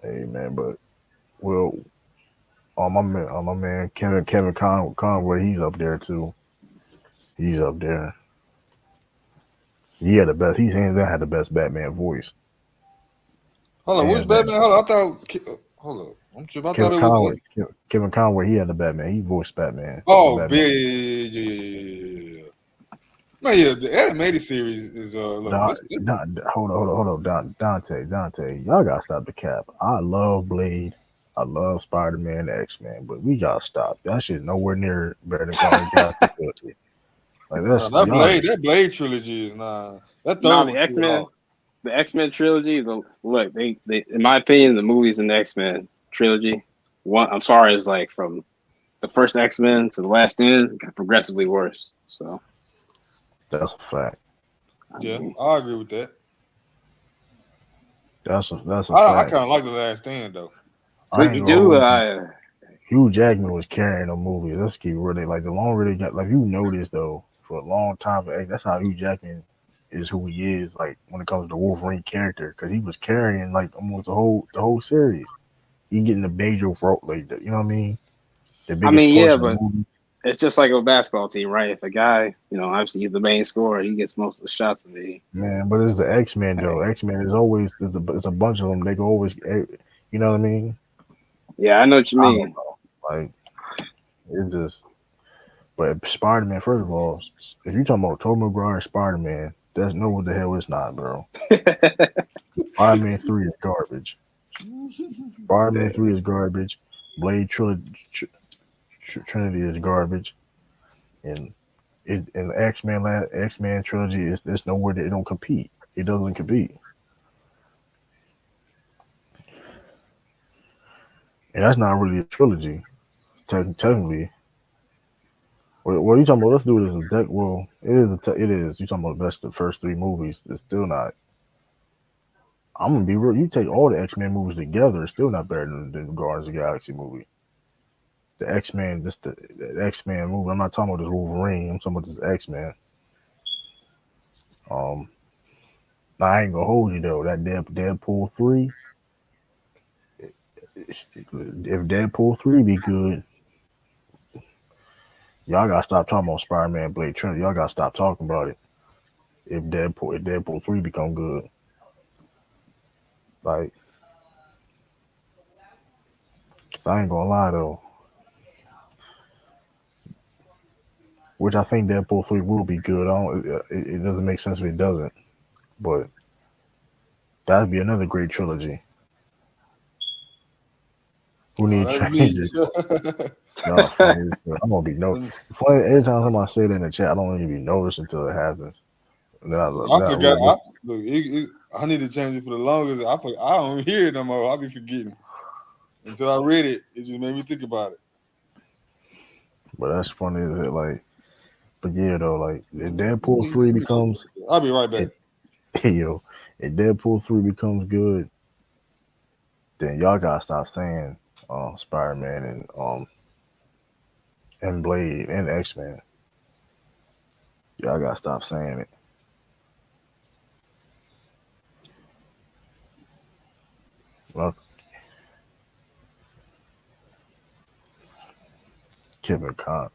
Hey man, but well, my man Kevin Conway, he's up there too. He's up there. He had the best. He's hands down had the best Batman voice. Hold on, which Hands down. Batman? Hold on, I thought. Hold up, I'm tripping. I thought it was. Kevin Conway, he had the Batman. He voiced Batman. Oh, Batman. yeah. Man, yeah, the animated series is look. Hold on, Dante. Y'all gotta stop the cap. I love Blade. I love Spider-Man, X-Men, but we gotta stop. That shit nowhere near better than Guardians of the Galaxy. Like that's that Blade trilogy is that No, third one too hard. the X-Men trilogy. They in my opinion, the movies in the X-Men trilogy, I'm sorry, is like from the first X-Men to the last end, got progressively worse. So a fact. Yeah, I agree with that. That's a I fact. kind of like the last stand though. I ain't you gonna do. hold you. Hugh Jackman was carrying the movies. Let's keep really like the longer they got. Like you noticed though, for a long time, that's how Hugh Jackman is who he is. Like when it comes to Wolverine character, because he was carrying like almost the whole series. He getting the major role, like you know what I mean. The I biggest mean, yeah, portion of the but movie. it's just like a basketball team, right? If a guy, obviously he's the main scorer, he gets most of the shots in the. Man, but it's the X-Men though. Hey. X-Men is always it's a bunch of them. They go always, you know what I mean? Yeah, I know what you I don't mean. know. Like it's just. But Spider-Man, first of all, if you talking about Tobey Maguire Spider-Man, that's no what the hell it's not, bro. Spider-Man 3 is garbage. Spider-Man 3 is garbage. Blade Trinity is garbage, and the X-Men trilogy is there's nowhere that it don't compete. It doesn't compete, and that's not really a trilogy. Technically, what are you talking about? Let's do this as deck. Well, it is. You talking about that's the first three movies. It's still not. I'm gonna be real. You take all the X-Men movies together, it's still not better than the Guardians of the Galaxy movie. The X-Men, the X-Men movie. I'm not talking about this Wolverine. I'm talking about this X-Men. Um, I ain't gonna hold you though. That Deadpool 3, if Deadpool 3 be good, y'all gotta stop talking about Spider-Man Blade Trinity. Y'all gotta stop talking about it. If Deadpool 3 become good, like I ain't gonna lie though, which I think Deadpool 3 will be good. I don't, it doesn't make sense if it doesn't, but that'd be another great trilogy. Who Oh, needs that's me. strangers? Y'all funny. I'm gonna be no funny every time somebody say it in the chat. I don't even be noticed until it happens. And then I I forgot. really look. I need to change it for the longest. I don't hear it no more. I be forgetting. Until I read it, it just made me think about it. But that's funny as it like. But yeah, though, like if Deadpool 3 becomes, I'll be right back. it, if Deadpool 3 becomes good, then y'all gotta stop saying Spider Man and Blade and X Men. Y'all gotta stop saying it. Well, Kevin Con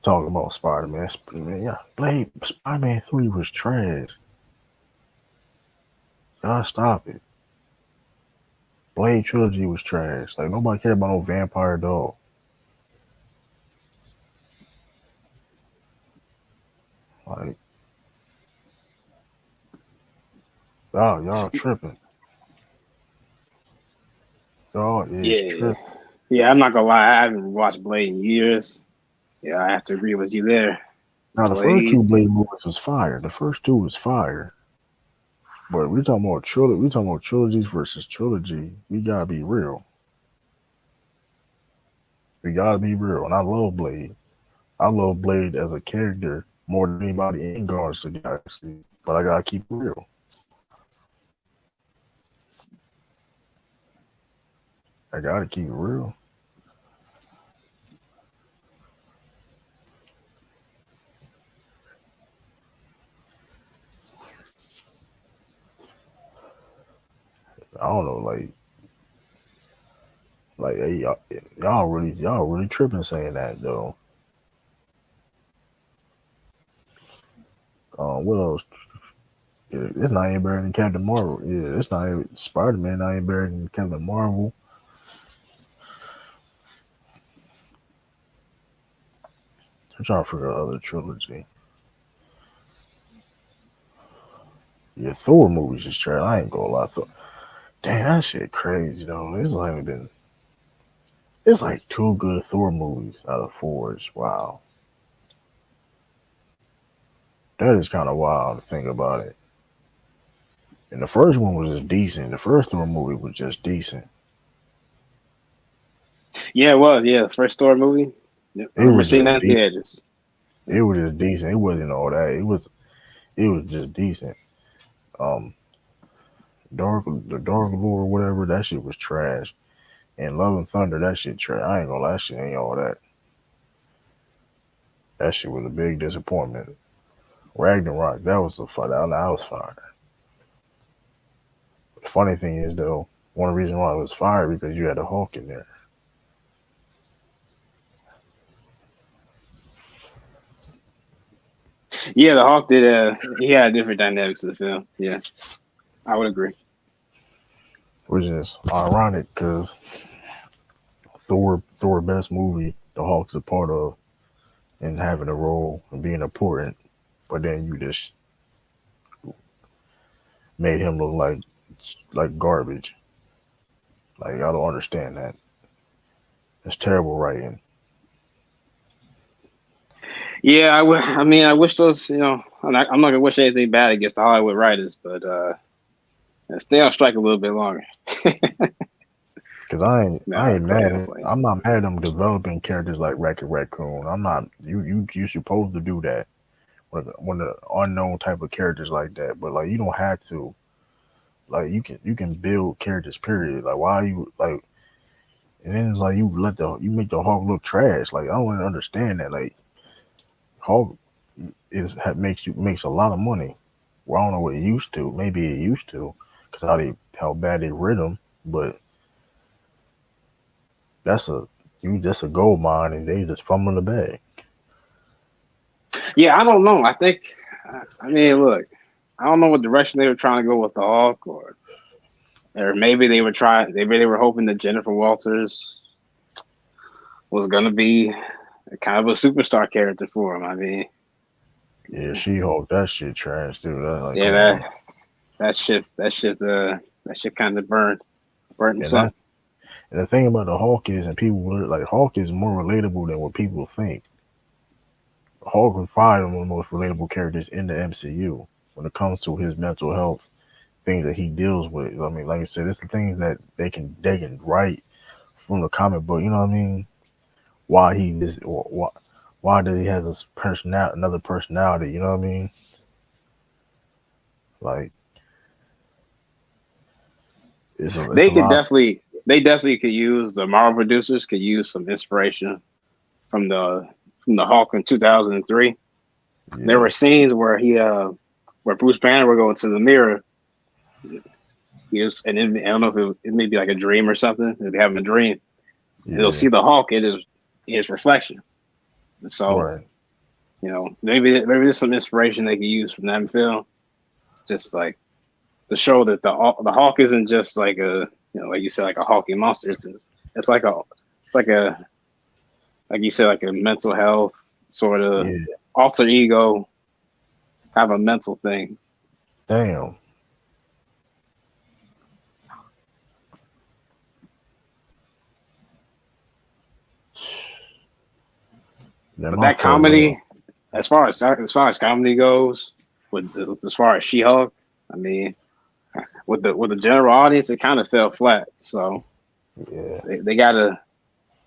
talking about Spider Man. Yeah, Blade Spider Man 3 was trash. Y'all stop it. Blade trilogy was trash. Like nobody cared about no vampire dog. Like y'all tripping. Y'all is Yeah, tripping. yeah. I'm not gonna lie, I haven't watched Blade in years. Yeah, I have to agree with you there. Now the first Blade. two Blade movies was fire. The first two was fire. But we talking about trilogy. We talking about trilogies versus trilogy. We gotta be real. We gotta be real. And I love Blade. I love Blade as a character more than anybody in Guardians of the Galaxy. But I gotta keep it real. I gotta keep it real. I don't know, hey, y'all really tripping saying that though. What else? Yeah, it's not even better than Captain Marvel. Yeah, it's not even Spider Man. Not even better than Captain Marvel. I'm trying to figure out other trilogy. Yeah, Thor movies is trash. I ain't gonna lie. Damn, that shit crazy though. It's like two good Thor movies out of four. It's wow. That is kind of wild to think about it. And the first one was just decent. The first Thor movie was just decent. Yeah, it was. Yeah, the first Thor movie. Yep, I It remember was seeing just that in decent. theaters. It was just decent. It wasn't all that. It was just decent. Um, the Dark Lord, whatever, that shit was trash. And Love and Thunder, that shit trash. I ain't gonna lie, that shit ain't all that. That shit was a big disappointment. Ragnarok, that was a fun. That was fire. The funny thing is though, one reason why it was fire because you had a Hulk in there. Yeah, the Hawk did. He had different dynamics to the film. Yeah, I would agree. which is ironic because Thor best movie the Hawk's a part of and having a role and being important, but then you just made him look like garbage. Like I don't understand that. It's terrible writing. Yeah, I mean, I wish those. I'm not gonna wish anything bad against the Hollywood writers, but stay on strike a little bit longer. Cause I ain't mad. Playing. I'm not mad at them developing characters like Wreck-It Raccoon. I'm not. You supposed to do that when the unknown type of characters like that. But like you don't have to. Like you can build characters. Period. Like why you like. And then it's like you make the Hulk look trash. Like I don't really understand that. Like Hulk makes a lot of money. Well, I don't know what it used to. Maybe it used to, cause how bad they rid him. But that's a gold mine, and they just fumbling the bag. Yeah, I don't know. I mean, look, I don't know what direction they were trying to go with the Hawk, or maybe they were hoping that Jennifer Walters was gonna be a kind of a superstar character for him. I mean, Yeah, She-Hulk, that shit trash, dude. Like, yeah, come on. that shit kind of burnt And some. and the thing about the Hulk is, and people like Hulk is more relatable than what people think. Hulk is probably one of the most relatable characters in the MCU when it comes to his mental health things that he deals with. I mean, like I said, it's the things that they can write from the comic book. You know what I mean? Why he is why does he have this another personality? You know what I mean? Like it's a lot. They definitely could use the Marvel producers could use some inspiration from the Hulk in 2003. There Yeah, were scenes where where Bruce Banner would go into the mirror. I don't know if it may be like a dream or something. If they having a dream, they'll yeah, see the Hulk in his reflection. And so, right. maybe there's some inspiration they could use from that film, just like to show that the Hulk isn't just like like you said, like a hulking monster. It's like a like you said, like a mental health sort of Yeah, alter ego, have a mental thing. damn. Then But my that fault, man. comedy, as far as comedy goes, with as far as She-Hulk, I mean, with the general audience, it kind of fell flat. So Yeah. they gotta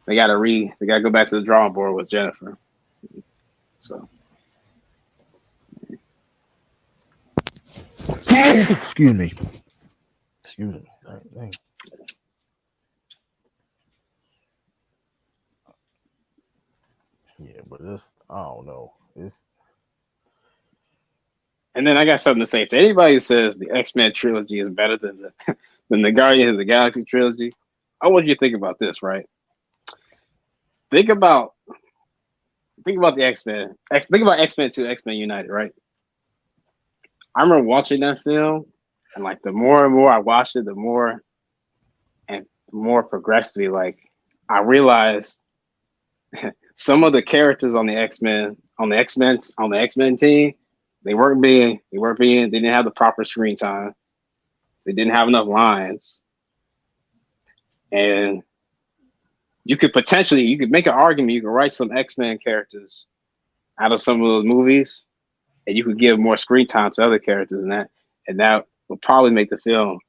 go back to the drawing board with Jennifer. So Excuse me. Excuse me. Dang. Yeah, but I don't know. It's and then I got something to say to anybody who says the X-Men trilogy is better than the Guardians of the Galaxy trilogy. I want you to think about this, right? Think about the X-Men. Think about X-Men 2, X-Men United, right? I remember watching that film, and like the more and more I watched it, the more and more progressively, like I realized some of the characters on the X-Men team, they didn't have the proper screen time. They didn't have enough lines. And you could make an argument, you could write some X-Men characters out of some of those movies, and you could give more screen time to other characters and that would probably make the film,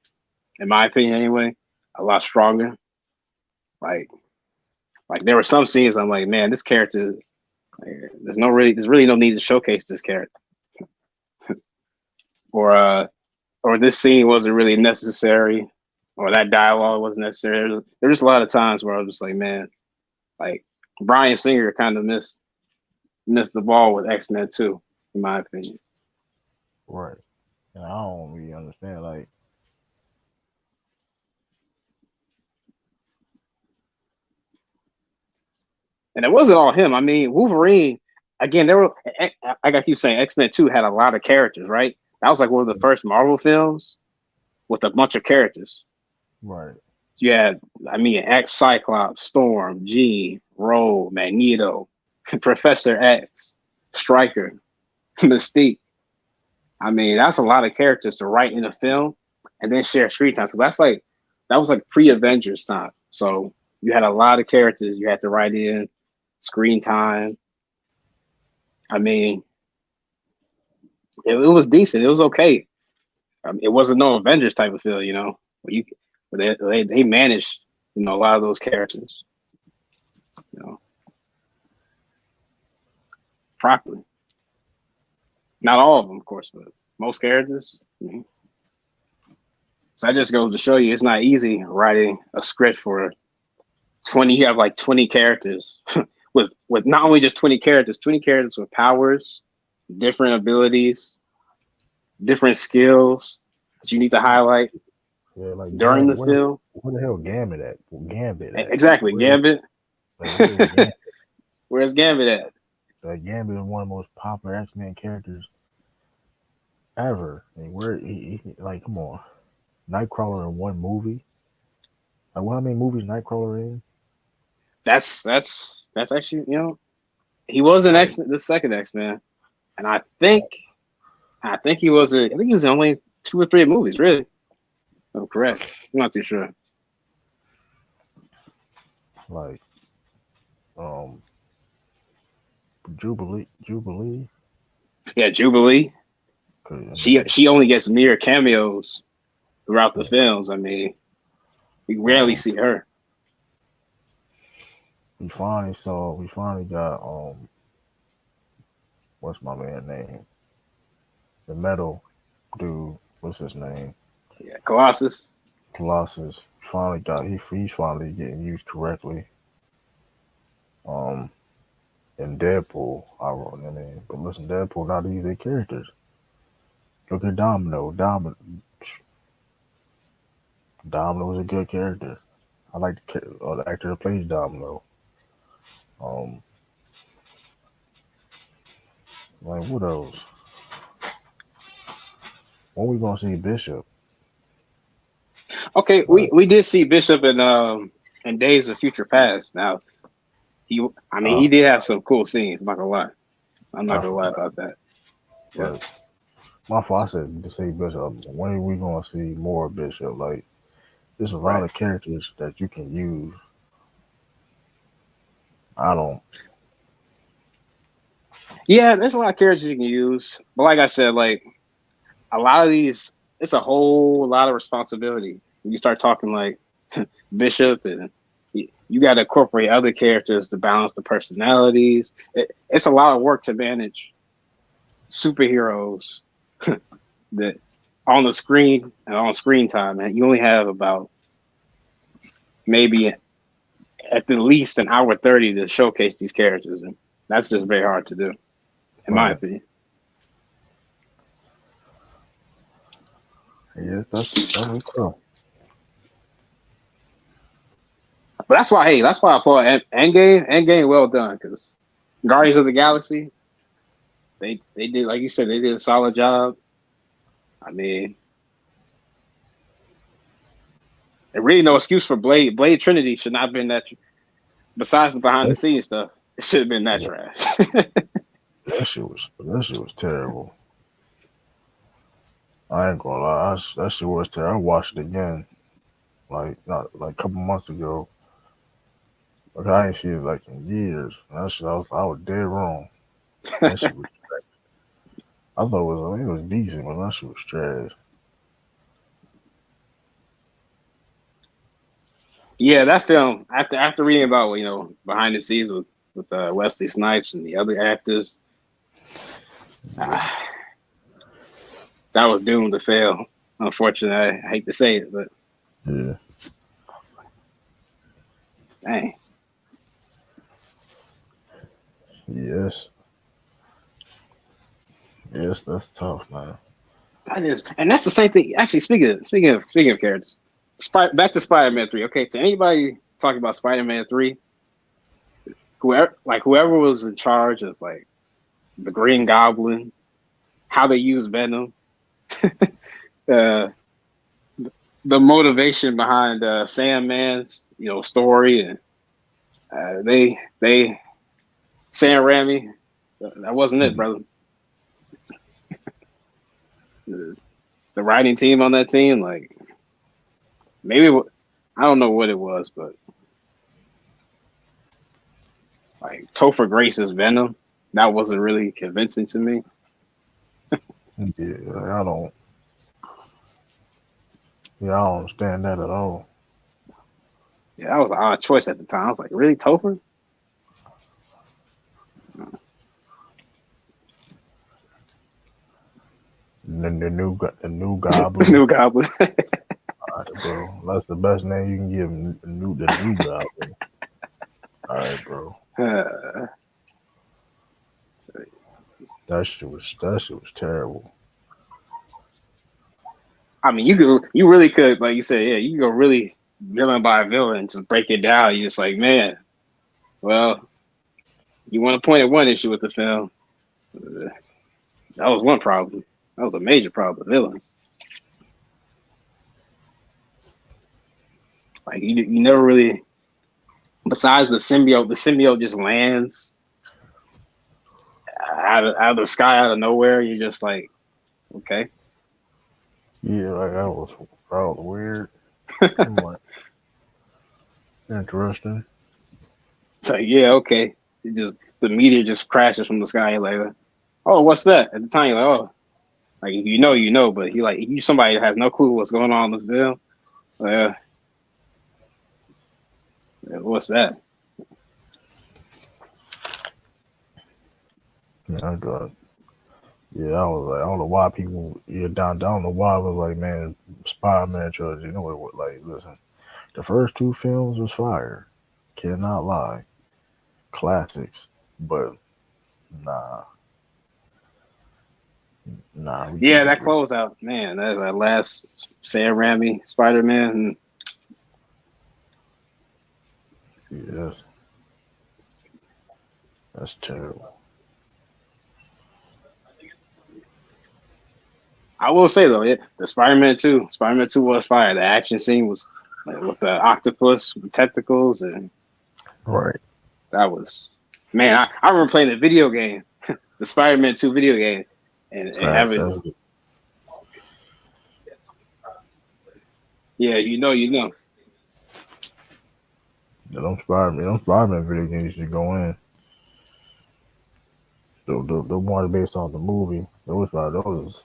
in my opinion anyway, a lot stronger. Like there were some scenes I'm like, man, this character, like, there's really no need to showcase this character. Or this scene wasn't really necessary, or that dialogue wasn't necessary. There's just a lot of times where I was just like, man, like Bryan Singer kind of missed the ball with X-Men 2, in my opinion. right. And I don't really understand. Like, And it wasn't all him. I mean, Wolverine again, there were, like I keep saying, X-Men 2 had a lot of characters, right? That was like one of the first Marvel films with a bunch of characters. Right. You had, I mean, X, Cyclops, Storm, Jean, Rogue, Magneto, Professor X, Stryker, Mystique. I mean, that's a lot of characters to write in a film and then share screen time. So that was like pre-Avengers time. So you had a lot of characters you had to write in, screen time. I mean, it was decent. It was okay. It wasn't no Avengers type of feel, you know. But they managed, you know, a lot of those characters, you know, properly. Not all of them, of course, but most characters. Mm-hmm. So that just goes to show you it's not easy writing a script for 20. You have like 20 characters with not only just 20 characters with powers, different abilities, different skills that you need to highlight during the film. Where the hell Gambit at? Gambit at? Exactly, Gambit. Gambit? Where's Gambit at? Gambit is one of the most popular X-Men characters ever. And where like, come on, Nightcrawler in one movie. Like, how many movies Nightcrawler in? That's actually, you know, he was an X-Men, the second X-Men, and I think he was in only 2 or 3 movies, really. Oh, correct. I'm not too sure. Like, Jubilee. Yeah, Jubilee. She only gets mere cameos throughout the films. I mean, we rarely see her. We finally got what's my man name? The metal dude. What's his name? Yeah, Colossus. Finally got he's finally getting used correctly. And Deadpool, I mean, but listen, Deadpool not these their characters. Look at Domino. Domino was a good character. I like the actor that plays Domino. Like, what else? When we gonna see Bishop? Okay, we did see Bishop in Days of Future Past. Now he did have some cool scenes. I'm not gonna lie about that. Yeah. My fault. I said to say Bishop. When are we gonna see more Bishop? Like, there's a lot of characters that you can use. Yeah, there's a lot of characters you can use, but like I said, like a lot of these, it's a whole lot of responsibility. When you start talking like Bishop, and you got to incorporate other characters to balance the personalities. It's a lot of work to manage superheroes that on the screen and on screen time, and you only have about maybe at the least an hour 30 to showcase these characters, and that's just very hard to do, in my opinion. Yeah, that's cool. But that's why I thought Endgame well done, because Guardians of the Galaxy, they did, like you said, they did a solid job. I mean, there really no excuse for Blade. Blade Trinity should not have been that. Besides the behind the scenes stuff, it should have been that trash. That shit was terrible. I ain't gonna lie, that shit was terrible. I watched it again, like a couple months ago. Like, I ain't seen it like in years. That shit, I was dead wrong. That shit was trash. I thought it was decent, but that shit was trash. Yeah, that film. After reading about, you know, behind the scenes with Wesley Snipes and the other actors, that was doomed to fail. Unfortunately, I hate to say it, but yeah, dang. Yes, that's tough, man. That is, and that's the same thing. Actually, speaking of characters, back to Spider-Man 3. Okay, to anybody talking about Spider-Man 3, whoever was in charge of like the Green Goblin, how they use Venom, uh, the motivation behind Sandman's story, and they Sam Raimi, that wasn't it, brother. The writing team on that team, like maybe I don't know what it was, but like Topher Grace's Venom, that wasn't really convincing to me. Yeah, I don't. Yeah, I don't understand that at all. Yeah, that was an odd choice at the time. I was like, really, Topher? The new The Goblin. new Goblin. All right, bro. That's the best name you can give him. The new Goblin. All right, bro. That shit was terrible. I mean, you really could, like you said, yeah, you can go really villain by villain, just break it down. You're just like, man, well, you want to point at one issue with the film. That was one problem. That was a major problem. Villains. Like you never really, besides the symbiote just lands out of the sky, out of nowhere. You're just like, okay. Yeah, like that was weird. I'm like, interesting. It's like, yeah, okay. The meteor just crashes from the sky. You're like, oh, what's that? At the time, you're like, oh, like if you know, but you somebody that has no clue what's going on in this film. What's that? Yeah, I got. Yeah, I was like, I don't know why people. Yeah, down. I don't know why I was like, man, Spider-Man trilogy. You know what? Like, listen, the first two films was fire. Cannot lie, classics. But nah, we Yeah, can't that agree. closeout, man. That last Sam Raimi Spider-Man. Yes, that's terrible. I will say though, the Spider-Man 2 was fire. The action scene was like, with the octopus with tentacles, and Right. that was man. I remember playing the video game, the Spider-Man 2 video game, and Facts. having yeah, you know. Yeah, them Spider-Man video games should go in. The one based on the movie. Those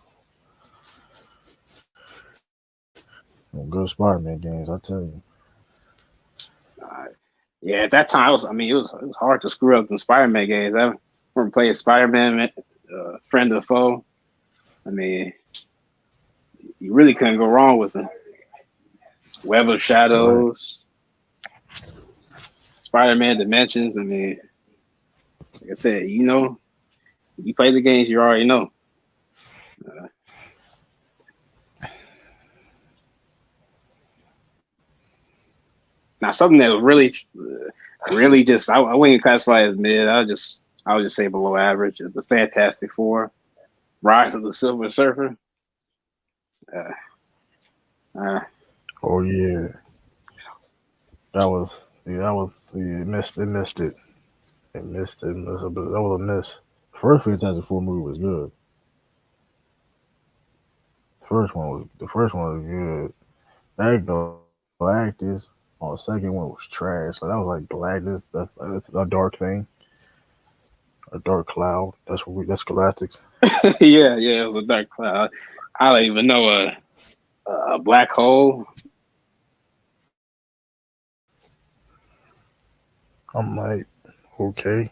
some good Spider-Man games. I tell you. Yeah, at that time, it was hard to screw up the Spider-Man games. I remember playing Spider-Man, Friend or Foe. I mean, you really couldn't go wrong with them. Web of Right. Shadows, Spider-Man Dimensions. I mean, like I said, you play the games, you already know. Now, something that was really just I wouldn't classify as mid. I would just say below average is the Fantastic Four, Rise of the Silver Surfer. Uh, uh, Oh yeah, it missed it. It missed it. That was a miss. First Fantastic Four movie was good. The first one was good. Galactus on the second one was trash. So that was like Galactus. That's a dark thing, a dark cloud. That's Galactus. yeah, it was a dark cloud. I don't even know a black hole. I'm like, okay,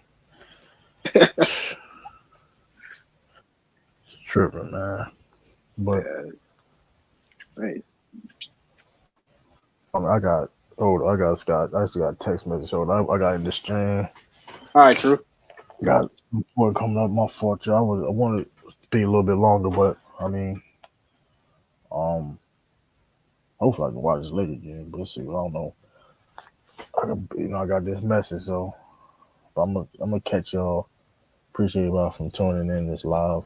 tripping, man. But Yeah, right. I got Scott. I just got a text message. So I got in this stream. All right, true. Got one coming up. My fault, y'all. I wanted to be a little bit longer, but I mean, um, hopefully I can watch this later again. But let's see. I don't know. I got this message, so but I'm gonna catch y'all appreciate y'all from tuning in this live.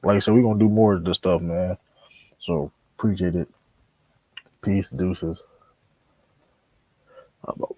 Like I said, we're gonna do more of this stuff, man. So appreciate it. Peace, deuces. How about